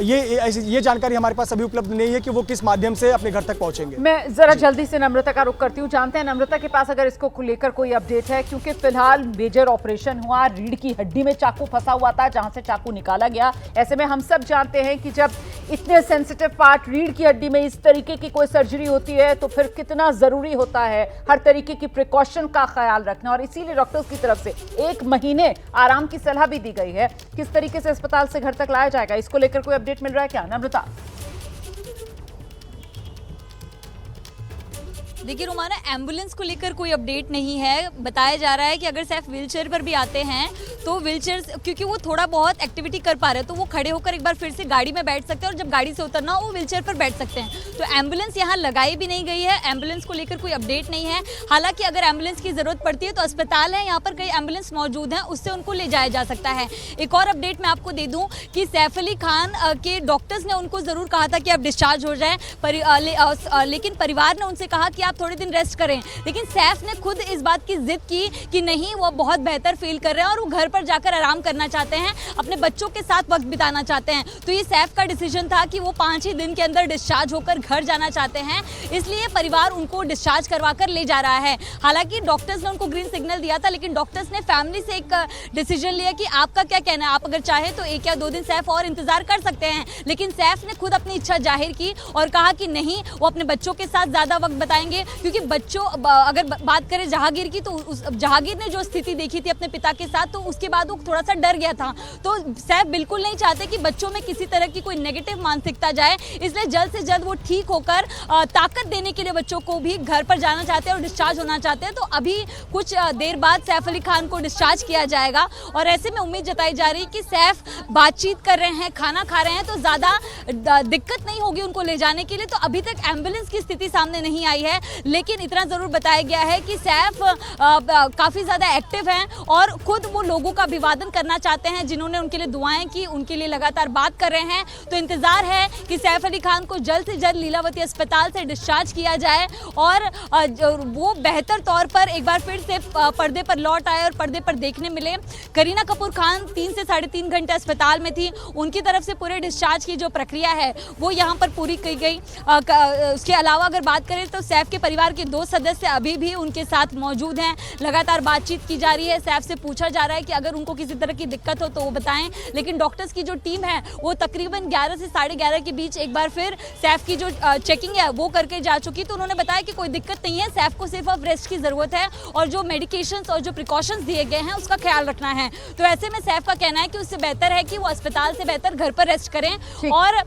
ये जानकारी हमारे पास अभी उपलब्ध नहीं है कि वो किस माध्यम से अपने घर तक पहुँचेंगे। मैं जरा जल्दी से नम्रता का रुख करती हूँ। जानते हैं नम्रता के पास अगर इसको लेकर कोई अपडेट है, क्योंकि फिलहाल मेजर ऑपरेशन हुआ, रीढ़ की हड्डी में चाकू फंसा हुआ था जहां से चाकू निकाला गया। ऐसे में हम सब जानते हैं कि जब इतने सेंसिटिव पार्ट रीढ़ की हड्डी में इस तरीके की कोई सर्जरी होती है तो फिर कितना जरूरी होता है हर तरीके की प्रिकॉशन का ख्याल रखना, और इसीलिए डॉक्टर्स की तरफ से 1 महीने आराम की सलाह भी दी गई है। किस तरीके से अस्पताल से घर तक लाया जाएगा, इसको लेकर कोई अपडेट मिल रहा है क्या नम्रता? देखिए रोमाना, एम्बुलेंस को लेकर कोई अपडेट नहीं है। बताया जा रहा है कि अगर सैफ व्हीलचेयर पर भी आते हैं तो व्हीलचेयर, क्योंकि वो थोड़ा बहुत एक्टिविटी कर पा रहे हैं तो वो खड़े होकर एक बार फिर से गाड़ी में बैठ सकते हैं और जब गाड़ी से उतरना हो वो व्हीलचेयर पर बैठ सकते हैं। तो एम्बुलेंस यहाँ लगाई भी नहीं गई है, एम्बुलेंस को लेकर कोई अपडेट नहीं है। हालांकि अगर एम्बुलेंस की जरूरत पड़ती है तो अस्पताल है, यहाँ पर कई एम्बुलेंस मौजूद हैं, उससे उनको ले जाया जा सकता है। एक और अपडेट मैं आपको दे दूं कि सैफ अली खान के डॉक्टर्स ने उनको जरूर कहा था कि आप डिस्चार्ज हो जाएं, लेकिन परिवार ने उनसे कहा कि आप थोड़े दिन रेस्ट करें। लेकिन सैफ ने खुद इस बात की जिद की कि नहीं, वो बहुत बेहतर फील कर रहे हैं और वो घर पर जाकर आराम करना चाहते हैं, अपने बच्चों के साथ वक्त बिताना चाहते हैं। तो ये सैफ का डिसीजन था कि वो 5 ही दिन के अंदर डिस्चार्ज होकर घर जाना चाहते हैं, इसलिए परिवार उनको डिस्चार्ज करवा कर ले जा रहा है। हालांकि डॉक्टर्स ने उनको ग्रीन सिग्नल दिया था, लेकिन डॉक्टर्स ने फैमिली से एक डिसीजन लिया कि आपका क्या कहना है, आप अगर चाहे तो 1 या 2 दिन सैफ और इंतजार कर सकते हैं। लेकिन सैफ ने खुद अपनी इच्छा जाहिर की और कहा कि नहीं, वो अपने बच्चों के साथ ज्यादा वक्त बताएंगे, क्योंकि बच्चों, अगर बात करें जहांगीर की, तो जहांगीर ने जो स्थिति देखी थी अपने पिता के साथ, तो उसके बाद वो थोड़ा सा डर गया था। तो सैफ बिल्कुल नहीं चाहते कि बच्चों में किसी तरह की कोई नेगेटिव मानसिकता जाए, इसलिए जल्द से जल्द वो ठीक होकर ताकत देने के लिए बच्चों को भी घर पर जाना चाहते हैं और डिस्चार्ज होना चाहते हैं। तो अभी कुछ देर बाद सैफ अली खान को डिस्चार्ज किया जाएगा और ऐसे में उम्मीद जताई जा रही है कि सैफ बातचीत कर रहे हैं, खाना खा रहे हैं, तो ज़्यादा दिक्कत नहीं होगी उनको ले जाने के लिए। तो अभी तक एम्बुलेंस की स्थिति सामने नहीं आई है, लेकिन इतना ज़रूर बताया गया है कि सैफ काफ़ी ज़्यादा एक्टिव हैं और खुद वो लोगों का अभिवादन करना चाहते हैं जिन्होंने उनके लिए दुआएं की, उनके लिए लगातार बात कर रहे हैं। तो इंतज़ार है कि सैफ अली खान को जल्द से जल्द लीलावती अस्पताल से डिस्चार्ज किया जाए और वो बेहतर तौर पर एक बार फिर से पर्दे पर लौट आए और पर्दे पर देखने मिले। करीना कपूर खान 3 से 3.5 घंटे अस्पताल में थी, उनकी तरफ से पूरे डिस्चार्ज की जो प्रक्रिया है वो यहाँ पर पूरी की गई। उसके अलावा अगर बात करें तो सैफ के परिवार के 2 सदस्य अभी भी उनके साथ मौजूद हैं, लगातार बातचीत की जा रही है। सैफ से पूछा जा रहा है कि अगर उनको किसी तरह की दिक्कत हो तो वो बताएं, लेकिन डॉक्टर्स की जो टीम है वो तकरीबन 11 से 11:30 के बीच एक बार फिर सैफ की जो चेकिंग है वो करके जा चुकी। तो उन्होंने बताया कि कोई दिक्कत नहीं है, सैफ को सिर्फ अब रेस्ट की ज़रूरत है और जो मेडिकेशंस और जो प्रिकॉशंस दिए गए हैं उसका ख्याल रखना है। तो ऐसे में सैफ का कहना है कि उससे बेहतर है कि वो अस्पताल से बेहतर घर पर रेस्ट करें और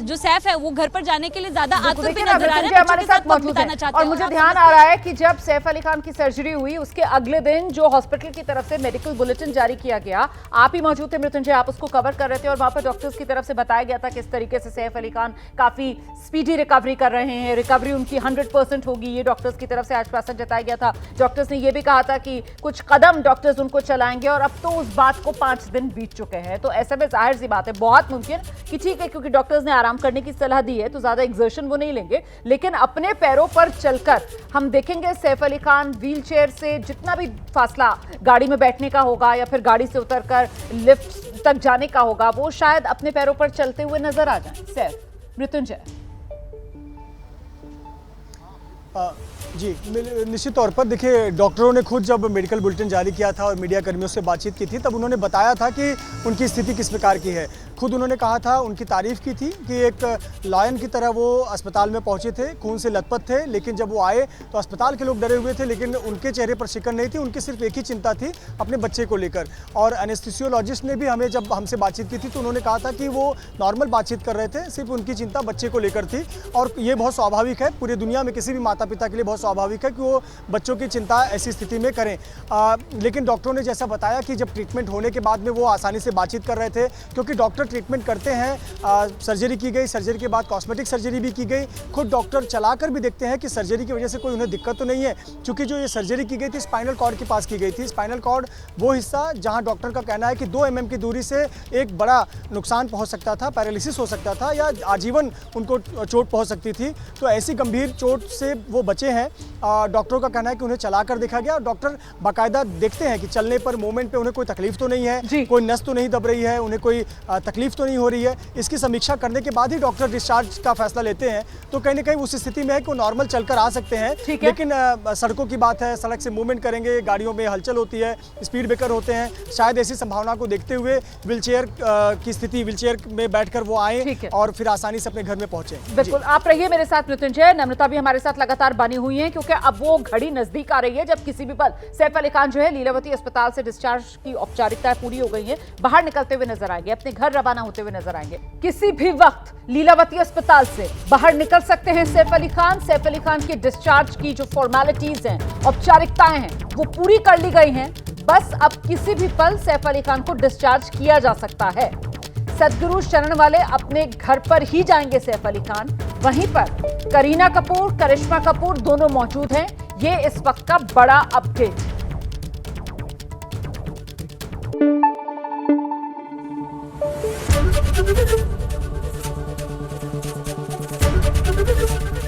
जो सैफ है वो घर पर जाने के लिए ज्यादा आतुर भी नजर आ रहे हैं, हमारे साथ मौजूद हैं। और मुझे ध्यान आ रहा है कि जब सैफ अली खान की सर्जरी हुई उसके अगले दिन जो हॉस्पिटल की तरफ से मेडिकल बुलेटिन जारी किया गया, आप ही मौजूद थे मृत्युंजय, आप उसको कवर कर रहे थे और वहां पर डॉक्टर्स की तरफ से बताया गया था किस तरीके से सैफ अली खान काफी स्पीडी रिकवरी कर रहे हैं, रिकवरी उनकी 100% होगी, ये डॉक्टर्स की तरफ से आश्वासन जताया गया था। डॉक्टर्स ने ये भी कहा था कि कुछ कदम डॉक्टर्स उनको चलाएंगे और अब तो उस बात को 5 दिन बीत चुके हैं। तो ऐसे में जाहिर सी बात है, बहुत मुमकिन कि ठीक है, क्योंकि डॉक्टर्स ने आराम करने की सलाह दी है तो ज्यादा एग्जर्शन वो नहीं लेंगे, लेकिन अपने पैरों पर चलकर हम देखेंगे सैफ अली खान व्हीलचेयर से जितना भी फासला गाड़ी में बैठने का होगा या फिर गाड़ी से उतरकर लिफ्ट तक जाने का होगा, वो शायद अपने पैरों पर चलते हुए नजर आ जाए। सैफ, मृत्युंजय। जी, निश्चित तौर पर देखिए, डॉक्टरों ने खुद जब मेडिकल बुलेटिन जारी किया था और मीडिया कर्मियों से बातचीत की थी तब उन्होंने बताया था कि उनकी स्थिति किस प्रकार की है। खुद उन्होंने कहा था, उनकी तारीफ़ की थी कि एक लायन की तरह वो अस्पताल में पहुंचे थे, खून से लथपथ थे, लेकिन जब वो आए तो अस्पताल के लोग डरे हुए थे, लेकिन उनके चेहरे पर शिकन नहीं थी, उनकी सिर्फ एक ही चिंता थी अपने बच्चे को लेकर। और एनेस्थीसियोलॉजिस्ट ने भी हमें जब हमसे बातचीत की थी तो उन्होंने कहा था कि वो नॉर्मल बातचीत कर रहे थे, सिर्फ उनकी चिंता बच्चे को लेकर थी। और ये बहुत स्वाभाविक है, पूरी दुनिया में किसी भी माता पिता के लिए बहुत स्वाभाविक है कि वो बच्चों की चिंता ऐसी स्थिति में करें। लेकिन डॉक्टरों ने जैसा बताया कि जब ट्रीटमेंट होने के बाद में वो आसानी से बातचीत कर रहे थे, क्योंकि डॉक्टर ट्रीटमेंट करते हैं। सर्जरी की गई, सर्जरी के बाद कॉस्मेटिक सर्जरी भी की गई, खुद डॉक्टर चलाकर भी देखते हैं कि सर्जरी की वजह से कोई उन्हें दिक्कत तो नहीं है, क्योंकि जो ये सर्जरी की गई थी स्पाइनल कॉर्ड के पास की गई थी। स्पाइनल कॉर्ड वो हिस्सा जहां डॉक्टर का कहना है कि 2 mm की दूरी से एक बड़ा नुकसान पहुंच सकता था, पैरालिसिस हो सकता था या आजीवन उनको चोट पहुंच सकती थी। तो ऐसी गंभीर चोट से वो बचे हैं। डॉक्टरों का कहना है कि उन्हें चलाकर देखा गया और डॉक्टर बाकायदा देखते हैं कि चलने पर, मूवमेंट पे उन्हें कोई तकलीफ तो नहीं है, कोई नस तो नहीं दब रही है, उन्हें कोई तकलीफ तो नहीं हो रही है। इसकी समीक्षा करने के बाद ही डॉक्टर डिस्चार्ज का फैसला लेते हैं। तो कहीं ना कहीं उस स्थिति में है कि वो नॉर्मल चलकर आ सकते हैं, लेकिन सड़कों की बात है, सड़क से मूवमेंट करेंगे, गाड़ियों में हलचल होती है, स्पीड ब्रेकर होते हैं, शायद ऐसी संभावना को देखते हुए व्हीलचेयर की स्थिति, व्हीलचेयर में बैठकर वो आए और फिर आसानी से अपने घर में पहुंचे। बिल्कुल, आप रहिए मेरे साथ मृत्युंजय। नम्रता भी हमारे साथ लगातार बनी हुई है, क्योंकि अब वो घड़ी नजदीक आ रही है जब किसी भी पल सैफ अली खान जो है लीलावती अस्पताल से डिस्चार्ज की औपचारिकताएं पूरी हो गई हैं, बाहर निकलते हुए नजर आएंगे, अपने घर रवाना होते हुए नजर आएंगे। किसी भी वक्त लीलावती अस्पताल से बाहर निकल सकते हैं सैफ अली खान। सैफ अली खान के डिस्चार्ज की जो फॉर्मेलिटीज हैं, औपचारिकताएं हैं, वो पूरी कर ली गई हैं। बस अब किसी भी पल सैफ अली खान को डिस्चार्ज किया जा सकता है। सदगुरु शरण वाले अपने घर पर ही जाएंगे सैफ अली खान। वहीं पर करीना कपूर, करिश्मा कपूर दोनों मौजूद हैं। ये इस वक्त का बड़ा अपडेट।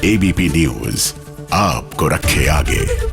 एबीपी न्यूज आपको रखे आगे।